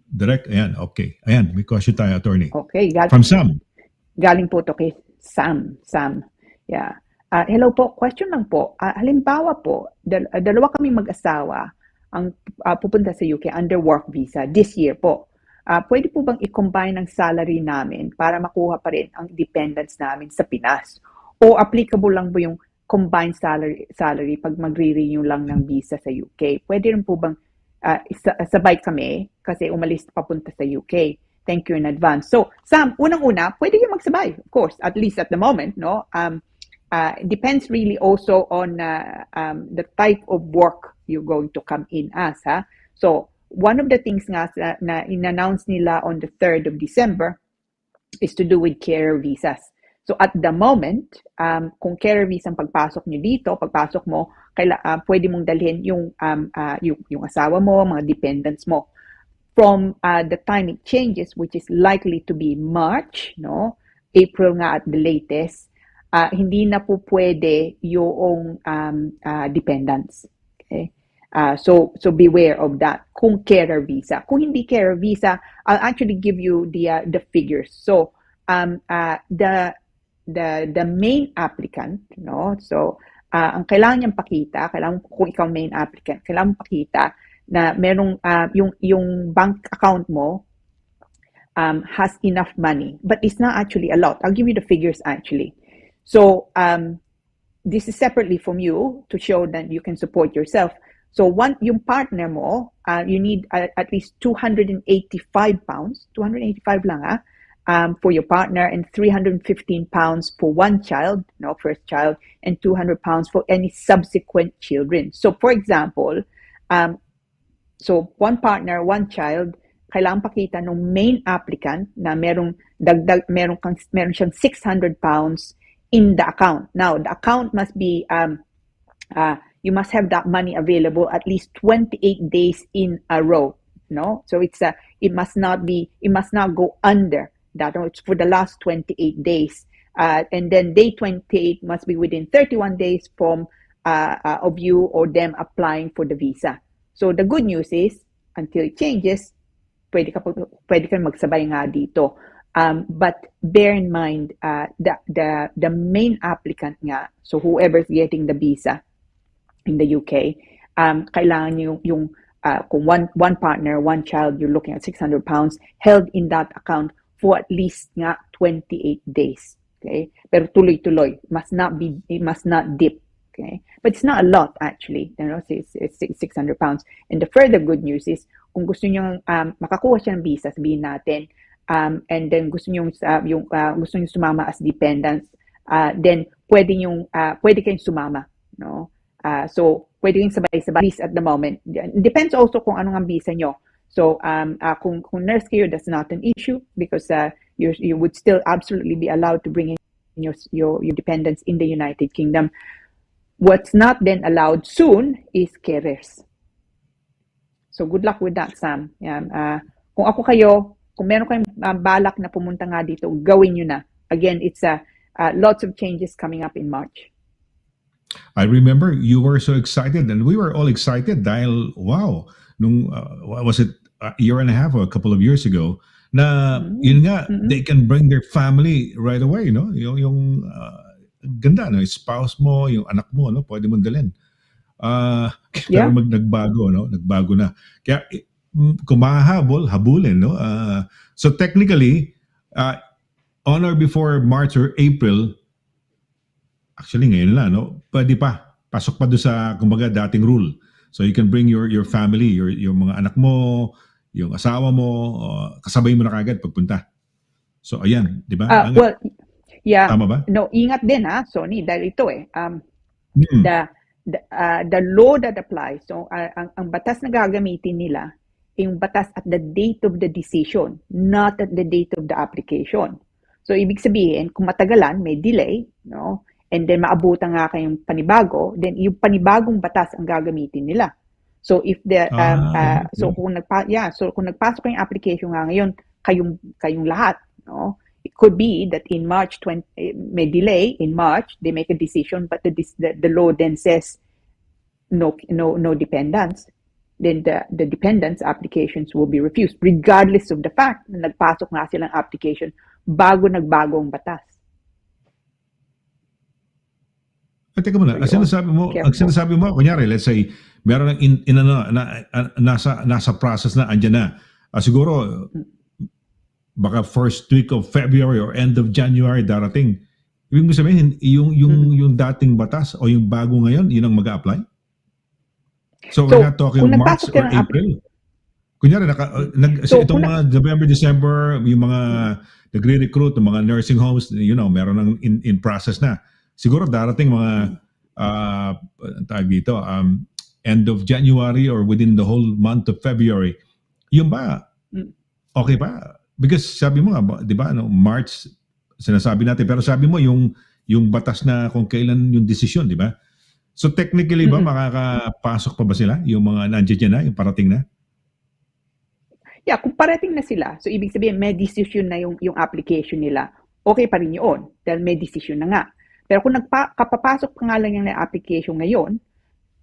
Direct? Ayan. Okay. Ayan. May question tayo, attorney.
Okay.
From Sam.
Galing po to kay Sam. Yeah. Hello po. Question lang po. Halimbawa po, dalawa kami mag-asawa ang pupunta sa UK under work visa this year po. Pwede po bang i-combine ang salary namin para makuha pa rin ang dependents namin sa Pinas? O applicable lang po yung combined salary pag magre-renew lang ng visa sa UK? Pwede rin po bang sabay kami kasi umalis papunta sa UK? Thank you in advance. So, Sam, unang-una, pwede yung magsabay, of course, at least at the moment, no? It depends really also on the type of work you're going to come in as, ha? So, one of the things nga na in-announce nila on the 3rd of December is to do with carer visas. So at the moment, kung carer visa ang pagpasok nyo dito, pagpasok mo, pwede mong dalhin yung asawa mo, mga dependents mo. From the time it changes, which is likely to be March, no? April nga at the latest, hindi na po pwede yung dependents. Okay? So beware of that. Kung carer visa. Kung hindi carer visa, I'll actually give you the figures. So the main applicant, no? So ang kailangan niyang pakita, kung ikaw main applicant, kailangan pakita na merong yung bank account mo has enough money, but it's not actually a lot. I'll give you the figures actually. So this is separately from you to show that you can support yourself. So yung partner mo, you need at least 285 pounds, 285 lang for your partner, and 315 pounds for one child, no, first child, and 200 pounds for any subsequent children. So for example, so one partner, one child, kailangan pakita ng main applicant na meron siyang 600 pounds in the account. Now, the account must be, you must have that money available at least 28 days in a row, no? So it must not go under that. It's for the last 28 days. And then day 28 must be within 31 days from of you or them applying for the visa. So the good news is, until it changes, pwede ka magsabay nga dito. But bear in mind, the main applicant nga, so whoever's getting the visa in the UK, kailangan yung kung one partner, one child, you're looking at £600 held in that account for at least nga 28 days. Okay? Pero tuloy-tuloy, it must not dip. Okay? But it's not a lot actually. You know, it's £600. And the further good news is, kung gusto niyo makakuha siya ng visa, sabihin natin, and then gusto niyo gusto niyo sumama as dependents, then pwede kayong sumama, no? So pwede kayong sabay-sabay at the moment. Depends also kung anong ang visa nyo. So kung nurse kayo, that's not an issue because you would still absolutely be allowed to bring in your dependents in the United Kingdom. What's not then allowed soon is carers. So good luck with that, Sam. Yan. Kung ako kayo, kung meron kayong balak na pumunta nga dito, gawin nyo na. Again, it's lots of changes coming up in March.
I remember you were so excited and we were all excited dahil, wow, nung, was it a year and a half or a couple of years ago, na yun nga, they can bring their family right away, no? Yung ganda, no? Spouse mo, yung anak mo, no? Pwede mong dalhin. Pero nagbago, no? Nagbago na. Kaya kung habulin, no? So technically, on or before March or April, actually ngayon lang, no? Pwede pa. Pasok pa doon sa, kumbaga, dating rule. So you can bring your family, your mga anak mo, yung asawa mo, kasabay mo na kagad pagpunta. So ayan, di ba?
Well, yeah.
Tama ba?
No, ingat din Sonny, dahil ito the law that applies, so ang batas na gagamitin nila, yung batas at the date of the decision, not at the date of the application. So ibig sabihin, kung matagalan, may delay, no? And then maabutan nga kayong panibago, then yung panibagong batas ang gagamitin nila. So if so kung nagpasok kayong application nga ngayon, kayong lahat, no? It could be that in March may delay in March, they make a decision, but the law then says no dependents. Then the dependents applications will be refused regardless of the fact na nagpasok nga silang application bago nagbago ang batas.
Teka muna, ang sinasabi mo, kunyari, let's say, meron nasa process na, andyan na. Siguro, baka first week of February or end of January darating. Ibig mo sabihin, yung dating batas o yung bago ngayon, yun ang mag-a-apply? So we're not talking March or April? Kunyari, itong mga November, December, yung mga nagre-recruit, yung mga nursing homes, meron ng in process na. Siguro darating mga end of January or within the whole month of February. Yung ba? Okay ba? Because sabi mo nga, di ba, March, sinasabi natin, pero sabi mo yung batas na kung kailan yung desisyon, di ba? So technically ba, makakapasok pa ba sila? Yung mga nandiyan na, yung parating na?
Yeah, kung parating na sila, so ibig sabihin may decision na yung application nila, okay pa rin yun, dahil may decision na nga. Pero kung kapapasok pa nga lang yung application ngayon,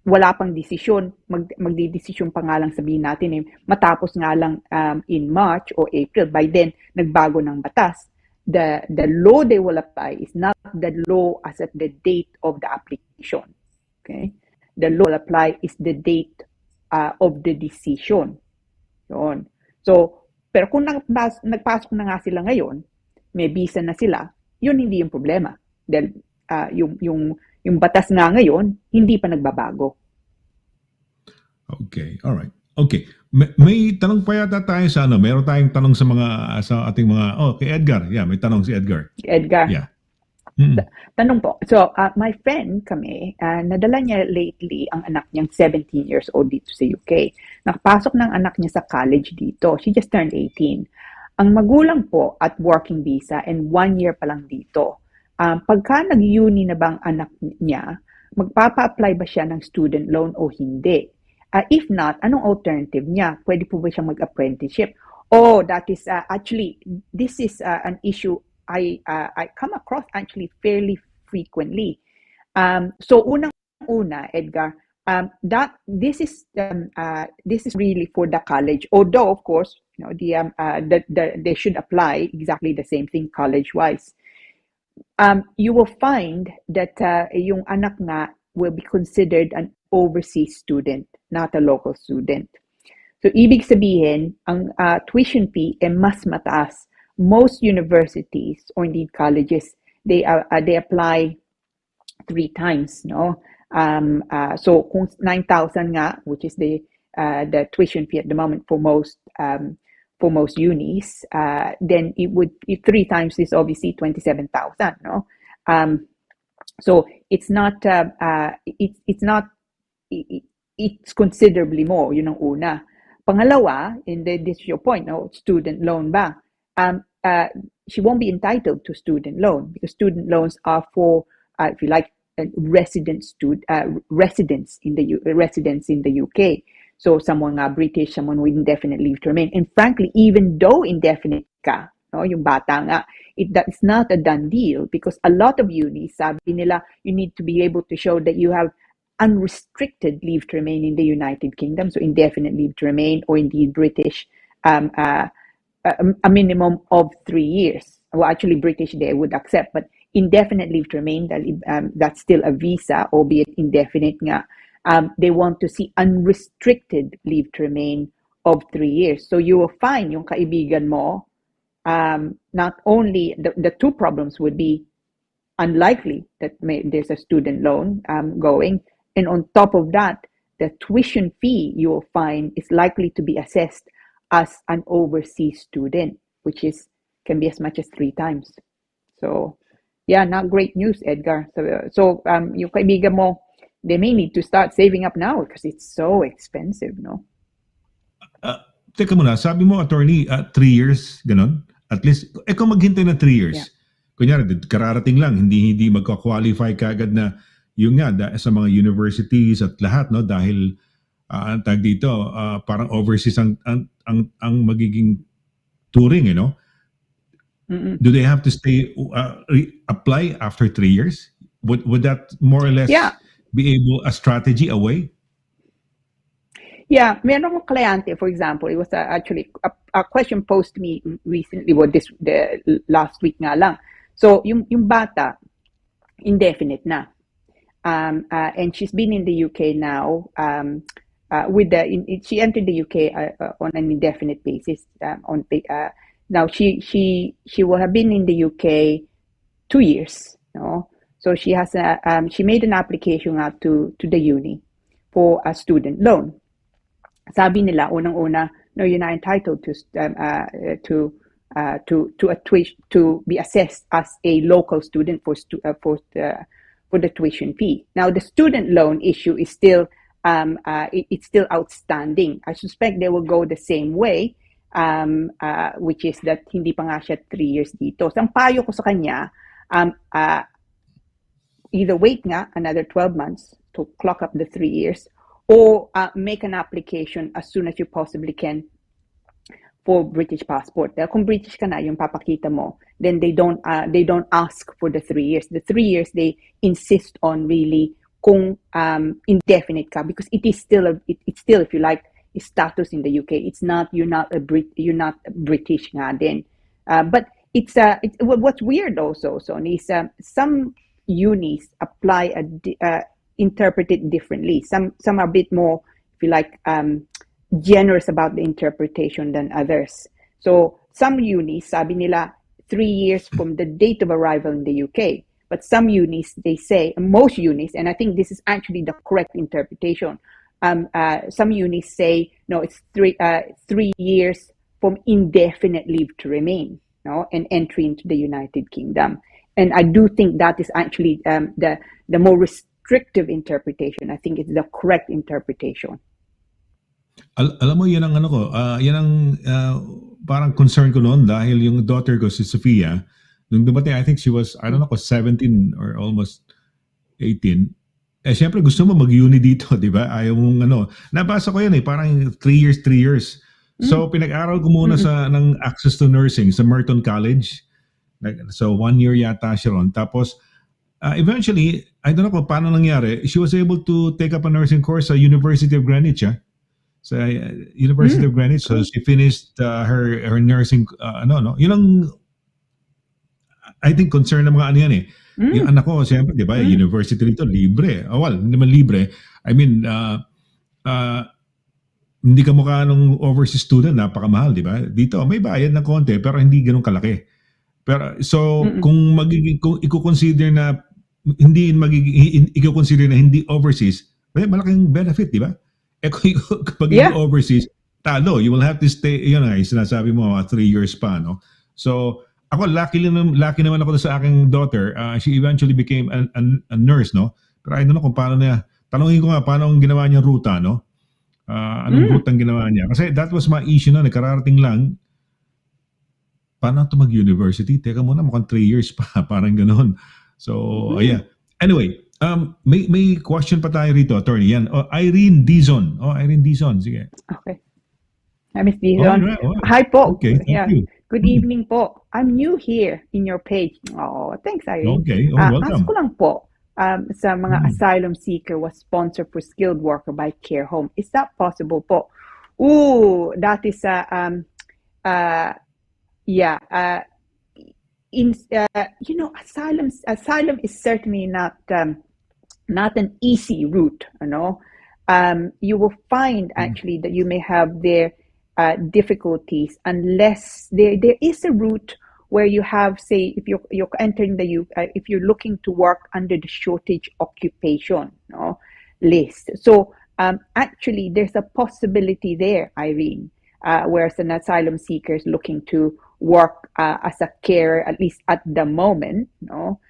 wala pang desisyon, magdidesisyon pa nga lang sabihin natin, matapos nga lang in March or April, by then, nagbago ng batas. The law they will apply is not the law as at the date of the application. Okay? The law will apply is the date of the decision. Yun. So, pero kung nagpasok na nga sila ngayon, may visa na sila, yun hindi yung problema. Dahil yung batas nga ngayon, hindi pa nagbabago.
Okay, all right. Okay. May tanong pa yata tayo sa meron tayong tanong sa ating mga kay Edgar. Yeah, may tanong si Edgar.
Edgar.
Yeah.
Tanong po. So, my friend kami, nadala niya lately ang anak niyang 17 years old dito sa UK. Nakapasok ng anak niya sa college dito. She just turned 18. Ang magulang po at working visa and 1 year pa lang dito. Pagka nag-uni na bang anak niya, magpapa-apply ba siya ng student loan o hindi? If not, anong alternative niya? Pwede po ba siyang mag-apprenticeship? Oh, that is actually, this is an issue I come across actually fairly frequently. So unang-una, Edgar, that this is really for the college. Although, of course, they should apply exactly the same thing college-wise. You will find that yung anak nga will be considered an overseas student, not a local student. So, ibig sabihin, ang tuition fee ay mas mataas. Most universities or indeed colleges, they apply 3 times, no? So, kung 9,000 nga, which is the tuition fee at the moment for most unis, then it 3 times is obviously 27,000, no? So it's not it's considerably more, yun ang una. Pangalawa, this is your point, no, student loan ba? She won't be entitled to student loan because student loans are for, if you like, residents in the UK. So someone British, someone with indefinite leave to remain. And frankly, even though indefinite ka, no, yung bata nga, it's not a done deal because a lot of unis, sabi nila, you need to be able to show that you have unrestricted leave to remain in the United Kingdom, so indefinite leave to remain, or indeed British, a minimum of 3 years. Well, actually, British they would accept, but indefinite leave to remain, that's still a visa, albeit indefinite nga. They want to see unrestricted leave to remain of 3 years. So you will find yung kaibigan mo, not only the 2 problems would be unlikely that there's a student loan going. And on top of that, the tuition fee you will find is likely to be assessed as an overseas student, which can be as much as 3 times. So, yeah, not great news, Edgar. So yung kaibigan mo, they may need to start saving up now because it's so expensive, no?
Teka muna, sabi mo, attorney, 3 years, ganon? At least, kung maghintay na 3 years,
Yeah.
kunyari, kararating lang, hindi magka-qualify kaagad na yung nga sa mga universities at lahat, no, dahil ang tag dito parang overseas ang magiging touring, you know. Do they have to stay apply after 3 years? Would that more or less be a strategy away?
Yeah, meron akong kliyente, for example, it was actually a question posed to me recently, the last week nga lang. So yung bata indefinite na. And she's been in the UK now. She entered the UK on an indefinite basis. Now she will have been in the UK 2 years. No, so she has she made an application out to the uni for a student loan. Sabi nila unang-una, no, you're not entitled to be assessed as a local student for the tuition fee. Now, the student loan issue is still it's still outstanding. I suspect they will go the same way, which is that hindi pa nga siya 3 years dito. So, ang payo ko sa kanya, either wait nga another 12 months to clock up the 3 years, or make an application as soon as you possibly can for British passport. Dahil kung British ka na, yung papakita mo, then they don't ask for the 3 years. The 3 years, they insist on really kung indefinite ka, because it's still if you like status in the UK. It's not you're not British nga din. But it's what's weird also, Sonny, is some unis apply interpret it differently. Some are a bit more, if you like, generous about the interpretation than others. So some unis, sabi nila 3 years from the date of arrival in the UK. But some unis, they say, most unis, and I think this is actually the correct interpretation. Some unis say, no, it's 3 years from indefinite leave to remain, no, and entry into the United Kingdom. And I do think that is actually the more restrictive interpretation. I think it's the correct interpretation.
Alam mo, yan ang yan ang parang concern ko noon dahil yung daughter ko, si Sofia, nung dumating, I think she was, I don't know, 17 or almost 18. Siyempre gusto mo mag-uni dito, di ba? Ayaw mong nabasa ko yan parang 3 years. So pinag-aral ko muna ng access to nursing sa Merton College. So 1 year yata siya ron. Tapos eventually, I don't know kung paano nangyari, she was able to take up a nursing course sa University of Greenwich. Sa University of Greenwich. So she finished her nursing, no? Yun ang, I think, concern ng mga ano yan eh. Yung anak ko, siyempre, di ba, university rito, libre. Well, hindi naman libre. I mean, hindi ka mukha nung overseas student, napakamahal, di ba? Dito, may bayad ng konti, pero hindi ganun kalaki. Pero, so, kung i-consider na i-consider na hindi overseas, malaking benefit, di ba? Pag overseas, talo, you will have to stay, yun nga, sinasabi mo, 3 years pa, no? So, ako, lucky naman ako sa aking daughter. She eventually became a nurse, no? Pero I don't know kung paano niya, tanongin ko nga, paano ang ginawa niya ruta, no? Anong ruta ang ginawa niya? Kasi that was my issue na, nakararating lang, paano ito mag-university? Teka muna, mukhang 3 years pa, parang ganoon. So, yeah. Anyway, may question pa tayo rito, attorney. Yan. Irene Dizon. Irene Dizon. Sige.
Okay. Hi, Miss Dizon.
Right.
Hi po.
Okay, thank you.
Good evening po. I'm new here in your page. Oh, thanks, Irene.
Okay. Welcome.
Ask ko lang po, sa mga asylum seeker was sponsored for skilled worker by care home. Is that possible po? Ooh, that is asylum is certainly not an easy route, you know. You will find actually that you may have their difficulties unless there is a route where you have, say, if you're entering if you're looking to work under the shortage occupation, you know, list. So actually there's a possibility there, Irene, whereas an asylum seeker is looking to work as a carer, at least at the moment, you know,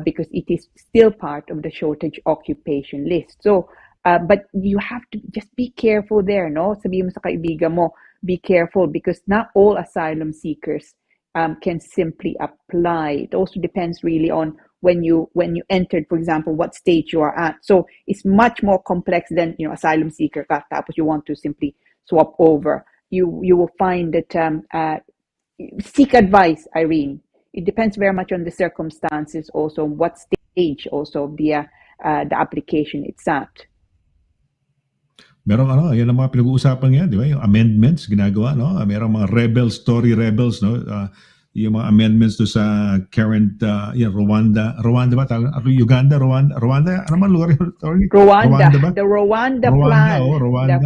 because it is still part of the shortage occupation list. So but you have to just be careful there, no? Sabihin mo sa kaibigan mo, be careful, because not all asylum seekers can simply apply. It also depends really on when you entered, for example, what stage you are at. So it's much more complex than, you know, asylum seeker ka, tapos you want to simply swap over. You will find that seek advice, Irene. It depends very much on the circumstances, also what stage also the application it's at.
Merong yan ang mga pinag-uusapan ngayon, di ba? Yung amendments ginagawa, no? Merong mga story rebels, no? Yung mga amendments to sa current Rwanda ba tawag? Uganda, Rwanda, ano man lugar yun?
Rwanda ba? The Rwanda plan.
Rwanda.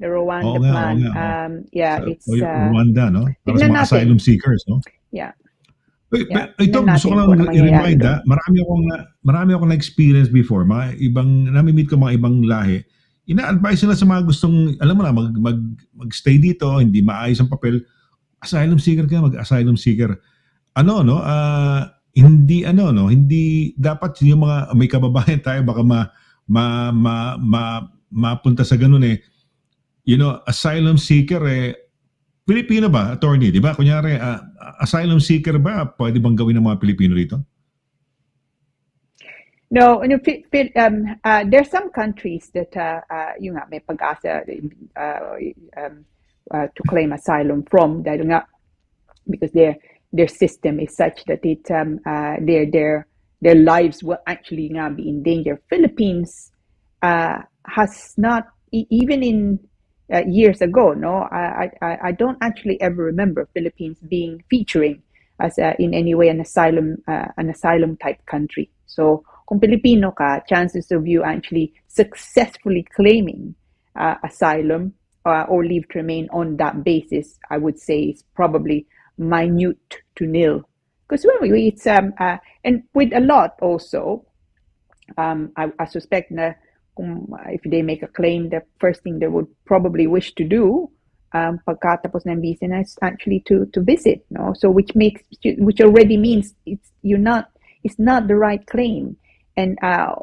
The Rwanda plan. It's
Rwanda, no? Para sa mga asylum seekers, no?
Yeah.
Ito, gusto ko lang i-remind, marami akong na-experience before, nami-meet ko mga ibang lahi. Ina-advise sila sa mga gustong, alam mo na, mag-stay dito, hindi maayos ang papel, asylum seeker ka, mag-asylum seeker. Hindi dapat yung mga may kababayan tayo baka mapunta sa ganun eh. You know, asylum seeker Pilipino ba, attorney, di ba? Kunyari, asylum seeker ba, pwede bang gawin ng mga Pilipino dito?
No, there's some countries that yung nga may pag-asa to claim asylum from, dahil nga because their system is such that it their lives will actually nga be in danger. Philippines has not, even in years ago, no, I don't actually ever remember Philippines being featuring as in any way an asylum type country. So kung Pilipino ka, chances of you actually successfully claiming asylum or leave to remain on that basis, I would say, is probably minute to nil. Because it's and with a lot also, I suspect na if they make a claim, the first thing they would probably wish to do pagkatapos ng visa na is actually to visit, no? So which already means it's not the right claim. And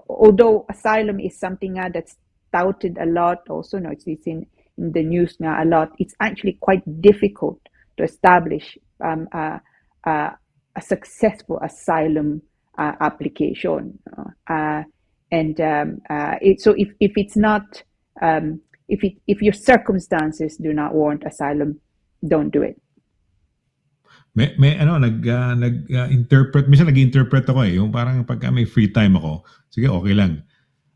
although asylum is something that's touted a lot, also, no, it's in the news now a lot, it's actually quite difficult to establish a successful asylum application. So if it's not, if your circumstances do not warrant asylum, don't do it.
may ano nag-interpret, minsan nag-interpret ako yung parang pagka may free time ako, sige okay lang.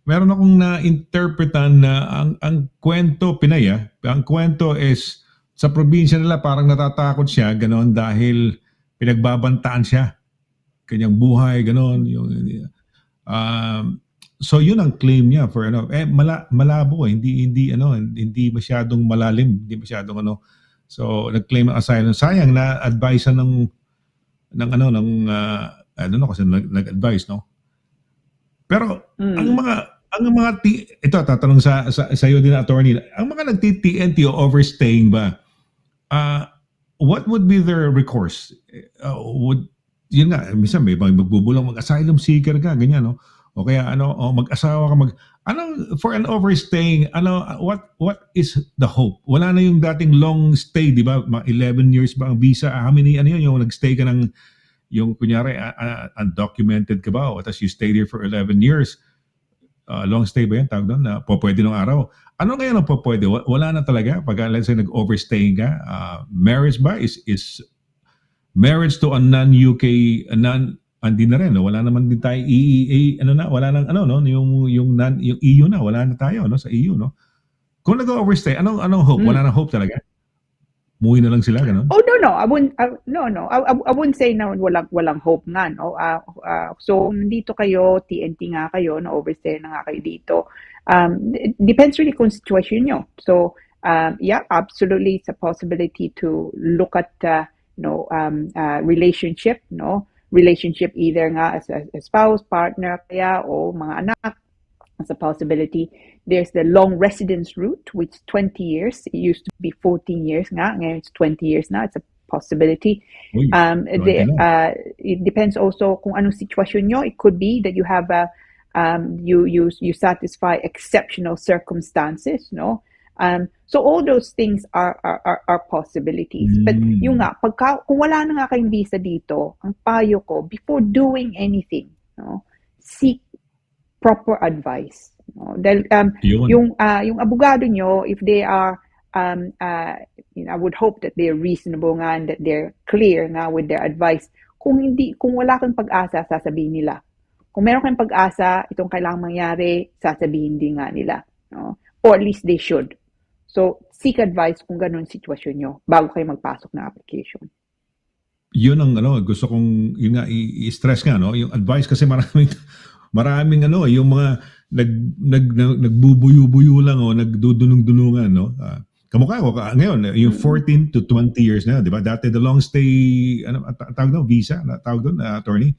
Meron akong na-interpretan na ang kwento Pinay ang kwento is sa probinsya nila parang natatakot siya ganon dahil pinagbabantaan siya kanyang buhay ganon yung so yun ang claim niya for ano malabo hindi hindi masyadong malalim, hindi masyadong so nag-claim ng asylum. Sayang na advice ng I don't know kasi nag-advise no. Pero ito tatanong sa iyo din attorney, ang mga nagti-TNT o overstaying ba, what would be their recourse? Yun nga, minsan may magbubulong mag-asylum seeker ka, ganyan, no? O kaya o mag-asawa ka, for an overstaying, what is the hope? Wala na yung dating long stay, di ba? 11 years ba ang visa? How many, yung nag-stay ka ng, yung kunyari, undocumented ka ba? O tapos you stay there for 11 years. Long stay ba yan? Tawag doon na pwede ng araw. Ano ngayon ang pwede? Wala na talaga. Pag let's say nag-overstaying ka, marriage ba is marriage to a non-UK, hindi na rin, no? Wala naman din tayo EEA, wala nang yung EU na, wala na tayo sa EU, no? Kung nag-overstay, anong hope? Wala nang hope talaga. Muwi na lang sila ganun.
Oh no, I wouldn't say na walang hope nga, no. So nandito kayo, TNT nga kayo, na overstay na nga kayo dito. Depends really kung situation nyo. So yeah, absolutely it's a possibility to look at relationship, no? Relationship either nga as a spouse, partner kaya o mga anak, as a possibility. There's the long residence route, which 20 years. It used to be 14 years nga. Ngayon it's 20 years now. It's a possibility. It depends also kung anong sitwasyon nyo. It could be that you have you satisfy exceptional circumstances, no? So all those things are possibilities. But yung nga, kung wala na nga kayong visa dito, ang payo ko, before doing anything, no, seek proper advice. No? Dahil yung abogado nyo, if they are I would hope that they're reasonable nga and that they're clear nga with their advice. Kung wala kang pag-asa, sasabihin nila. Kung meron kang pag-asa, itong kailangang mangyari, sasabihin din nga nila. No? Or at least they should. So, seek advice kung ganun sitwasyon nyo bago kayo magpasok ng application.
Yun ang gusto kong i-stress nga, no? Yung advice kasi maraming yung mga nagbubuyo-buyo lang nagdudunong-dunungan, no? Kamukha ko ngayon yung 14 to 20 years na, di ba? Dati the long stay tawag doon visa, tawag doon attorney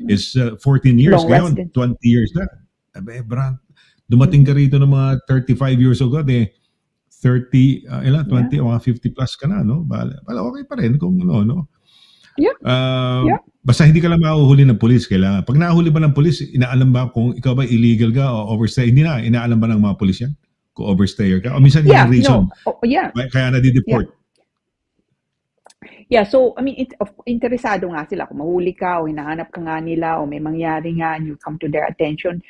is 14 years, ngayon 20 years na. Brand, dumating ka rito ng mga 35 years ago, 30 20 o 50 plus ka na, no? Bala okay pa rin kung no.
Yeah.
Basta hindi ka lang mahuhuli ng pulis. Kailangan. Pag nahuli ba ng pulis, inaalam ba kung ikaw ba illegal ka o overstay? Hindi na. Inaalam ba ng mga pulis yan? Kung overstayer ka? O minsan yung reason.
No.
Kaya nadideport.
Yeah, so, I mean, interesado nga sila. Kung mahuli ka o hinahanap ka nga nila o may mangyari nga and you come to their attention,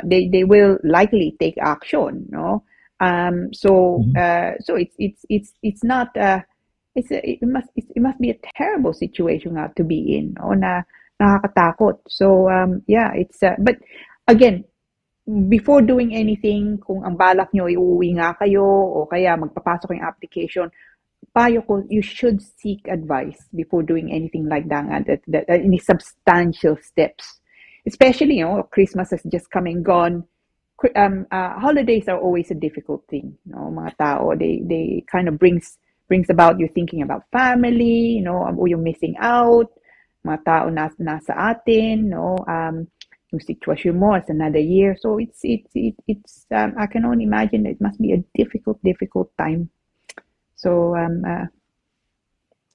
they will likely take action, no? So it's not... it must be a terrible situation to be in, no? Na nakakatakot. So it's but again, before doing anything, kung ang balak nyo iuwi nga kayo o kaya magpapasok yung application, payo ko, you should seek advice before doing anything like that any substantial steps. Especially, Christmas has just come and gone. Holidays are always a difficult thing, no? Mga tao, they kind of brings about you thinking about family, o yung missing out, mga tao nasa atin, yung sitwasyon mo, it's another year. So it's I can only imagine it must be a difficult time. So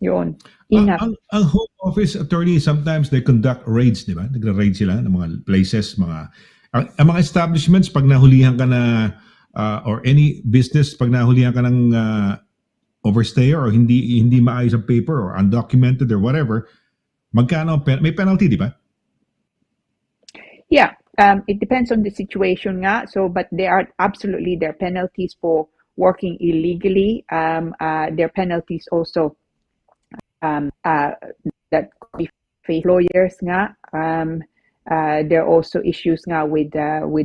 yun, ingat.
Ang Home Office attorney, sometimes they conduct raids, di ba? Nagra-raid sila ng mga places, ang mga establishments pag nahulihan ka na or any business pag nahulihan ka ng overstayer or hindi maayos ang paper or undocumented or whatever, magkano may penalty, di ba?
Yeah, it depends on the situation nga. So, but there are penalties for working illegally. There are penalties also that could be face lawyers nga. There are also issues nga with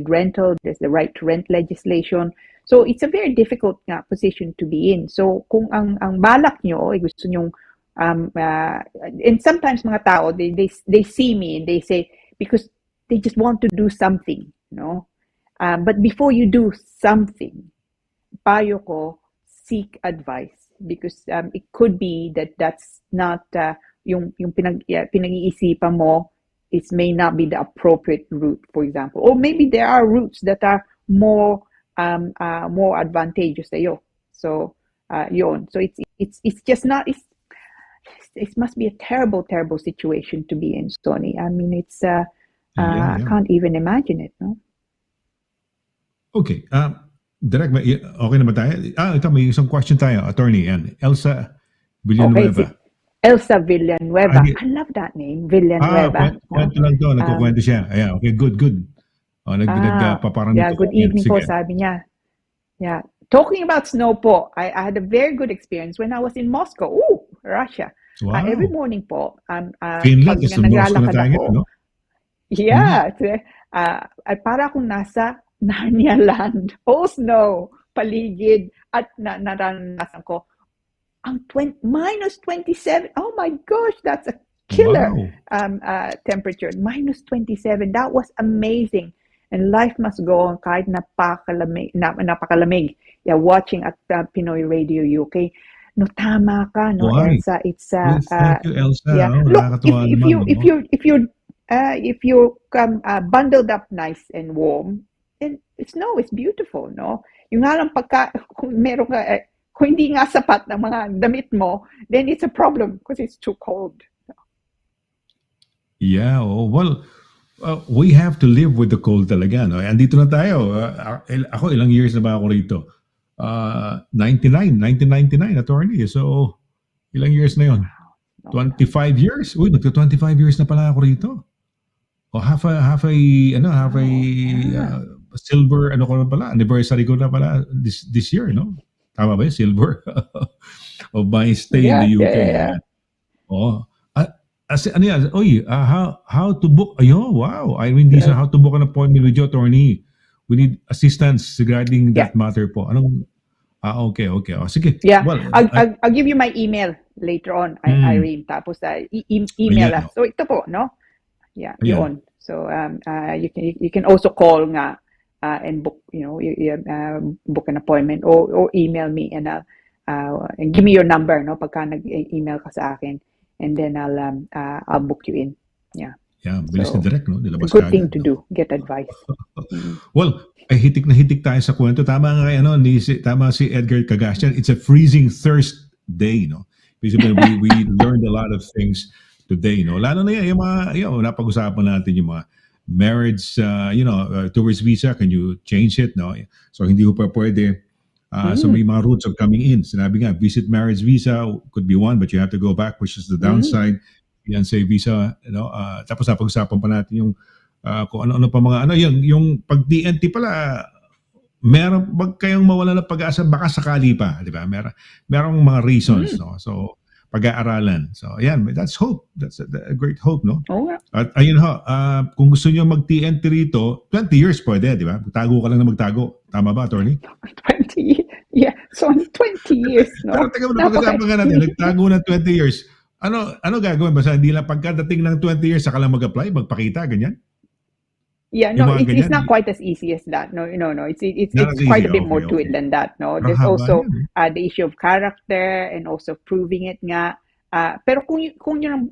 rental. There's the right to rent legislation. So it's a very difficult nga position to be in. So kung ang balak nyo ay gusto nyong and sometimes mga tao they see me and they say because they just want to do something, you know. But before you do something, payo ko, seek advice because it could be that that's not yung pinag-iisipan mo. It may not be the appropriate route, for example, or maybe there are routes that are more advantageous sa'yo. So yun. So it's just not. It must be a terrible situation to be in, Sonny. I mean, it's I can't even imagine it, no?
Okay. Direct, okay na ba tayo? Ito, may isang question tayo, attorney. And Elsa Villanueva.
Okay, Elsa Villanueva. I love that name, Villanueva.
Kwento lang to. Nagkukwento siya. Ayan, okay, good. Nagpaparang
yeah, good evening po, sabi niya. Yeah. Talking about snow po, I had a very good experience when I was in Moscow. Ooh, Russia.
Wow.
Every morning po,
Finland,
pag
is Moscow na tayo
ako,
ngayon, no?
Yeah. Ay para akong nasa Narnia land. Oh, snow, paligid, at naranasan ko ang -27. Oh my gosh, that's a killer temperature. -27. That was amazing. And life must go on kahit napakalamig. Yeah, watching at Pinoy Radio UK. No, tama ka, no, Elsa. It's
thank you, Elsa.
yeah. Look, if you bundled up nice and warm, then snow is beautiful, no? Yung nga lang kung meron ka kung hindi nga sapat ng mga damit mo, then it's a problem because it's too cold.
Yeah, well, we have to live with the cold talaga, no? Andito na tayo. Ako, ilang years na ba ako rito? 1999, attorney. So, ilang years na yon? 25 years? Uy, magto-25 years na pala ako rito. O half a silver, ko na pala, anniversary ko na pala this year, no? Tama ba yun? Silver of my stay in the UK.
Yeah.
Oh. Ano yan? How to book? Ayun, wow. I mean, this is how to book an appointment with your attorney. We need assistance regarding that matter po. Anong, okay. Oh, sige.
Yeah,
well,
I'll give you my email later on, Irene. Tapos email us. So ito po, no? Yeah, yun. So you can also call nga and book, book an appointment or email me and and give me your number, no? Pagka nag-email ka sa akin, and then I'll book you in. Yeah.
Yeah, bilis na direct, no?
It's a good thing to do. Get advice.
Well, ay hitik na hitik tayo sa kwento. Tama nga tama si Edgar Cagastian. It's a freezing Thursday, no? Because we learned a lot of things today, no? Lalo na yan, yung mga, napag-usapan natin yung mga marriage, tourist visa. Can you change it, no? So hindi ko pa pwede. So may mga routes of coming in. Sinabi nga, visit marriage visa could be one, but you have to go back, which is the downside. Fiancé visa, tapos napag-usapan pa natin yung kung ano-ano pa mga yung pag DNT pala, meron wag kayong mawala ng pag-asa, baka sakali pa, di ba? Merong mga reasons, no? So pag-aaralan. So ayan, that's hope. That's a great hope, no? At ayun kung gusto niyo mag-TNT rito, 20 years pwede, di ba? Tago ka lang na magtago. Tama ba, attorney?
20, yeah. So 20 years, no?
Pero teka muna, pag-usapan nga natin, nagtago na 20 years. Ano gagawin? Basta hindi lang pagkadating ng 20 years saka lang mag-apply, magpakita, ganyan?
Yeah, no, it's not quite as easy as that. No. It's quite a bit more to it than that. No, there's also the issue of character and also proving it nga. Pero kung yun,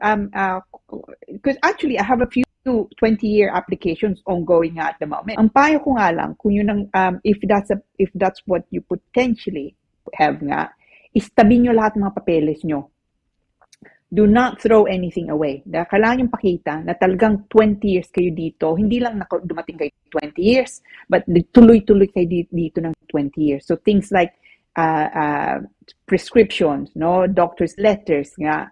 because actually I have a few 20-year applications ongoing at the moment. Ang payo ko nga lang, kung yun if that's what you potentially have nga, istabi nyo lahat ng mga papeles nyo. Do not throw anything away. Dahil kailangan yung pakita na talagang 20 years kayo dito. Hindi lang dumating kayo 20 years, but tuloy-tuloy kayo dito ng 20 years. So things like prescriptions, no, doctor's letters nga,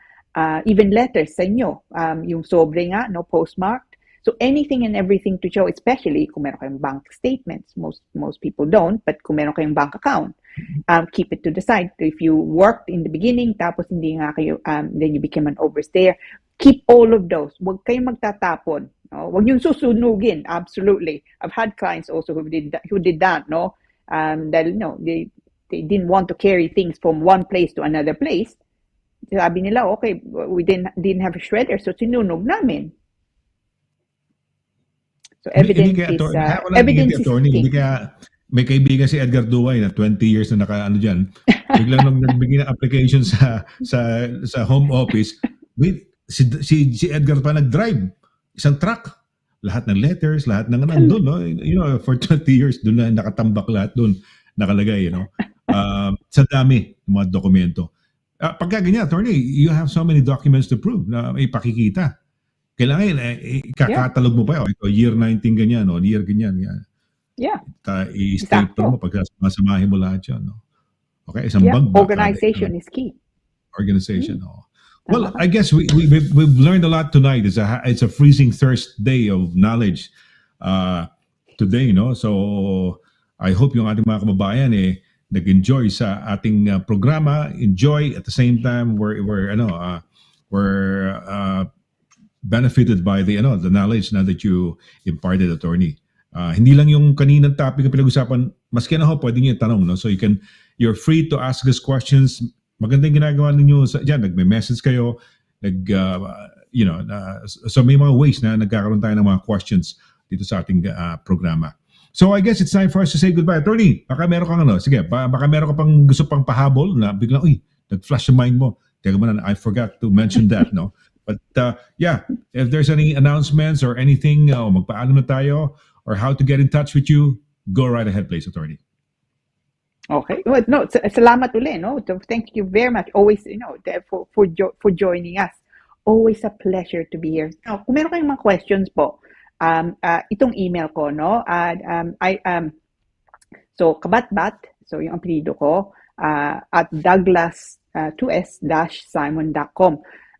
even letters sa inyo, yung sobre nga, no, postmarked. So anything and everything to show, especially kung meron kayong bank statements. Most people don't, but kung meron kayong bank account. keep it to the side. So if you worked in the beginning, tapos hindi nga kayo, then you became an overstayer, keep all of those. Huwag kayong magtatapon. No? Huwag yung susunugin. Absolutely. I've had clients also who did that, no? Dahil, no, they didn't want to carry things from one place to another place. Sabi nila, okay, we didn't have a shredder, so sinunog namin. So evidence is king.
Hindi kaya may kaibigan si Edgar Duway na 20 years na naka-ano dyan. Biglang nung nagbigay ng application sa home office, si Edgar pa nag-drive isang truck. Lahat ng letters, lahat ng nandun, no? You know, for 20 years doon na nakatambak lahat doon nakalagay, you know. Sa dami ng mga dokumento. Pagka ganyan, attorney, you have so many documents to prove na may pakikita. Kailangan kakatalog mo pa yun. Ito, year 19 ganyan, no? Year ganyan. Yan.
Yeah.
I-staple mo pag masamahin mo lahat yan. No? Okay, isang bag.
Organization is key.
Organization, no? Well, I guess we've learned a lot tonight. It's a freezing thirst day of knowledge today, no? So, I hope yung ating mga kababayan nag-enjoy sa ating programa. Enjoy at the same time we're benefited by the knowledge na that you imparted, attorney. Hindi lang yung kaninang topic na pinag-usapan, maski na ho, pwede niyo itanong, no? So you're free to ask us questions. Maganda yung ginagawa ninyo diyan, nagme-message kayo, so may mga ways na nagkakaroon tayo ng mga questions dito sa ating programa. So I guess it's time for us to say goodbye. Attorney, baka meron kang baka meron ka pang gusto pang pahabol na biglang, nag-flash yung mind mo. Teka muna, I forgot to mention that, no? But if there's any announcements or anything, magpaalam na tayo, or how to get in touch with you, go right ahead, please, attorney.
Okay. Well, no, salamat uli, no? So thank you very much. Always, for joining us. Always a pleasure to be here. Now, kung meron kayong mga questions po, itong email ko, no? So CABATBAT, so yung apelyido ko, at Douglas2s-simon.com.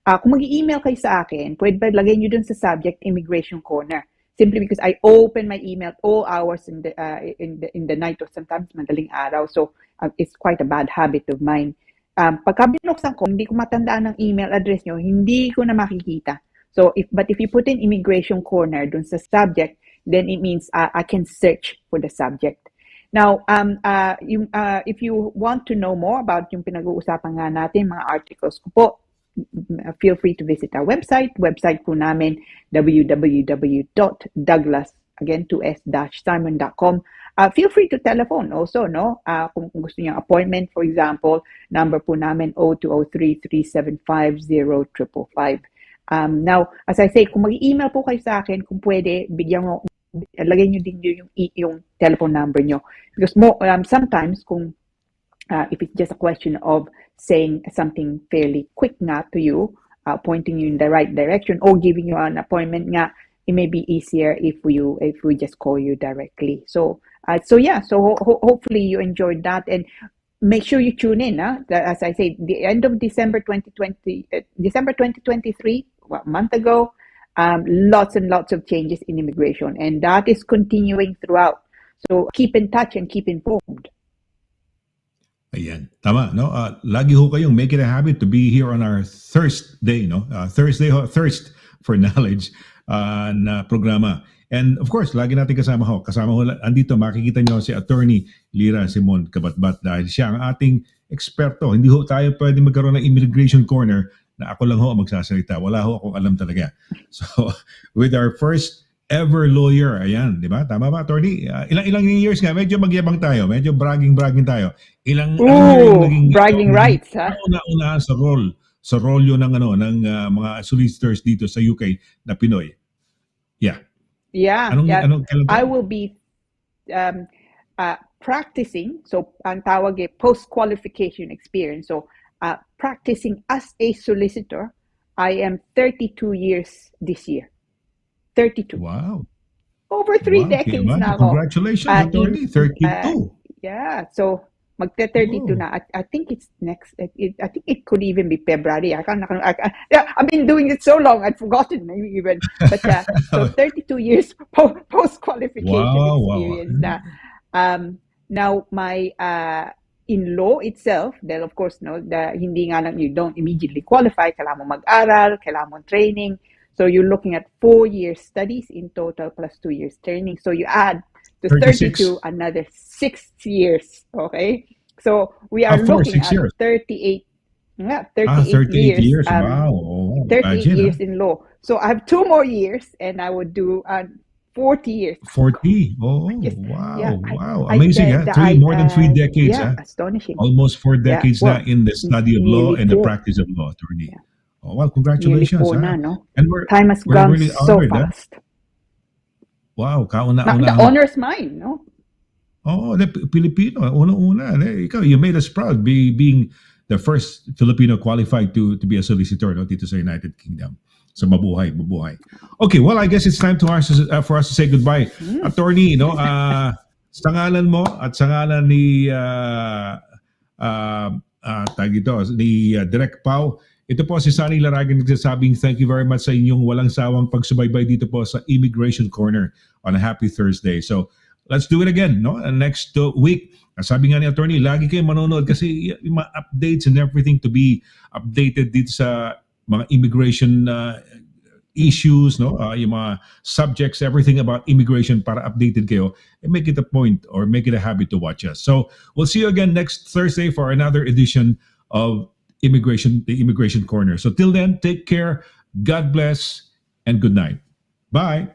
Kung mag-email kayo sa akin, pwede ba lagay nyo dun sa subject Immigration Corner? Simply because I open my email all hours in the night or sometimes madaling araw. So it's quite a bad habit of mine. Pagka binuksan ko, hindi ko matandaan ng email address nyo, hindi ko na makikita. So if you put in Immigration Corner dun sa subject, then it means I can search for the subject. Now, if you want to know more about yung pinag-uusapan nga natin, mga articles ko po, feel free to visit our website po namin, www.douglas2s-simon.com. Feel free to telephone also, no? Kung gusto niyo appointment, for example, number po namin 0203-375-0555. Now, as I say, kung mag-email po kayo sa akin, kung pwede, lagay niyo din yung telephone number niyo. Because sometimes, kung if it's just a question of saying something fairly quick nga to you, pointing you in the right direction, or giving you an appointment nga, it may be easier if we just call you directly. So hopefully you enjoyed that, and make sure you tune in. As I say, the end of December 2023, a month ago, lots and lots of changes in immigration, and that is continuing throughout. So keep in touch and keep informed.
Ayan, tama, no? Lagi ho kayong make it a habit to be here on our Thursday, no? Thirst for Knowledge na programa. And of course, lagi natin kasama ho, andito makikita nyo si Attorney Lira Simon CABATBAT dahil siya ang ating eksperto. Hindi ho tayo pwede magkaroon ng Immigration Corner na ako lang ho ang magsasalita. Wala ho akong alam talaga. So, with our first ever lawyer, ayan, di ba? Tama ba, attorney? Ilang years nga, medyo magyabang tayo, medyo bragging tayo.
Bragging rights, ha?
Una sa role yun ng mga solicitors dito sa UK na Pinoy. Yeah.
Yeah. I will be practicing, so ang tawag post-qualification experience. So, practicing as a solicitor, I am 32 years this year. 32.
Wow.
Over 3 decades na ako.
Congratulations, attorney. 32.
Yeah. So, magte-32 na. I think it's next. I think it could even be February. I've been doing it so long, I've forgotten maybe even. But so 32 years post-qualification experience na. Now, my in law itself, then of course, no, hindi nga lang, you don't immediately qualify, kailangan mo mag-aral, kailangan mo training. So you're looking at 4 years studies in total plus 2 years training. So you add to
36.
32 another 6 years. Okay, so we are looking
6
at
years.
38. Yeah, 38
38 years.
years.
Wow. Oh,
38
imagine,
years in law. So I have 2 more years, and I would do 40 years.
40. Oh,
Yes.
wow.
Yeah,
Wow. Amazing. More than 3 decades.
Yeah, astonishing.
Almost 4 decades
well,
na in the study of law
nearly
and the
4.
practice of law, attorney.
Yeah.
Oh, well,
Nearly
congratulations.
4 na, no?
And
Time has
we're
gone
really
so
honored.
fast.
Wow,
The
kauna-una.
honor's mine, no?
Oh, the Filipino, una-una. Ikaw, you made us proud being the first Filipino qualified to be a solicitor, no, dito sa United Kingdom. So mabuhay. Okay, well, I guess it's time for us to say goodbye. Attorney, no, sa ngalan mo at sa ngalan ni ni Direk Pau, ito po si Sonny Laragan nagsasabing thank you very much sa inyong walang sawang pagsubaybay dito po sa Immigration Corner on a happy Thursday. So, let's do it again, no? Next week. Sabi nga ni attorney, lagi kayo manonood kasi yung mga updates and everything to be updated dito sa mga immigration issues, no? Yung mga subjects, everything about immigration para updated kayo, and make it a point or make it a habit to watch us. So, we'll see you again next Thursday for another edition of the Immigration Corner. So till then, take care, God bless, and good night. Bye.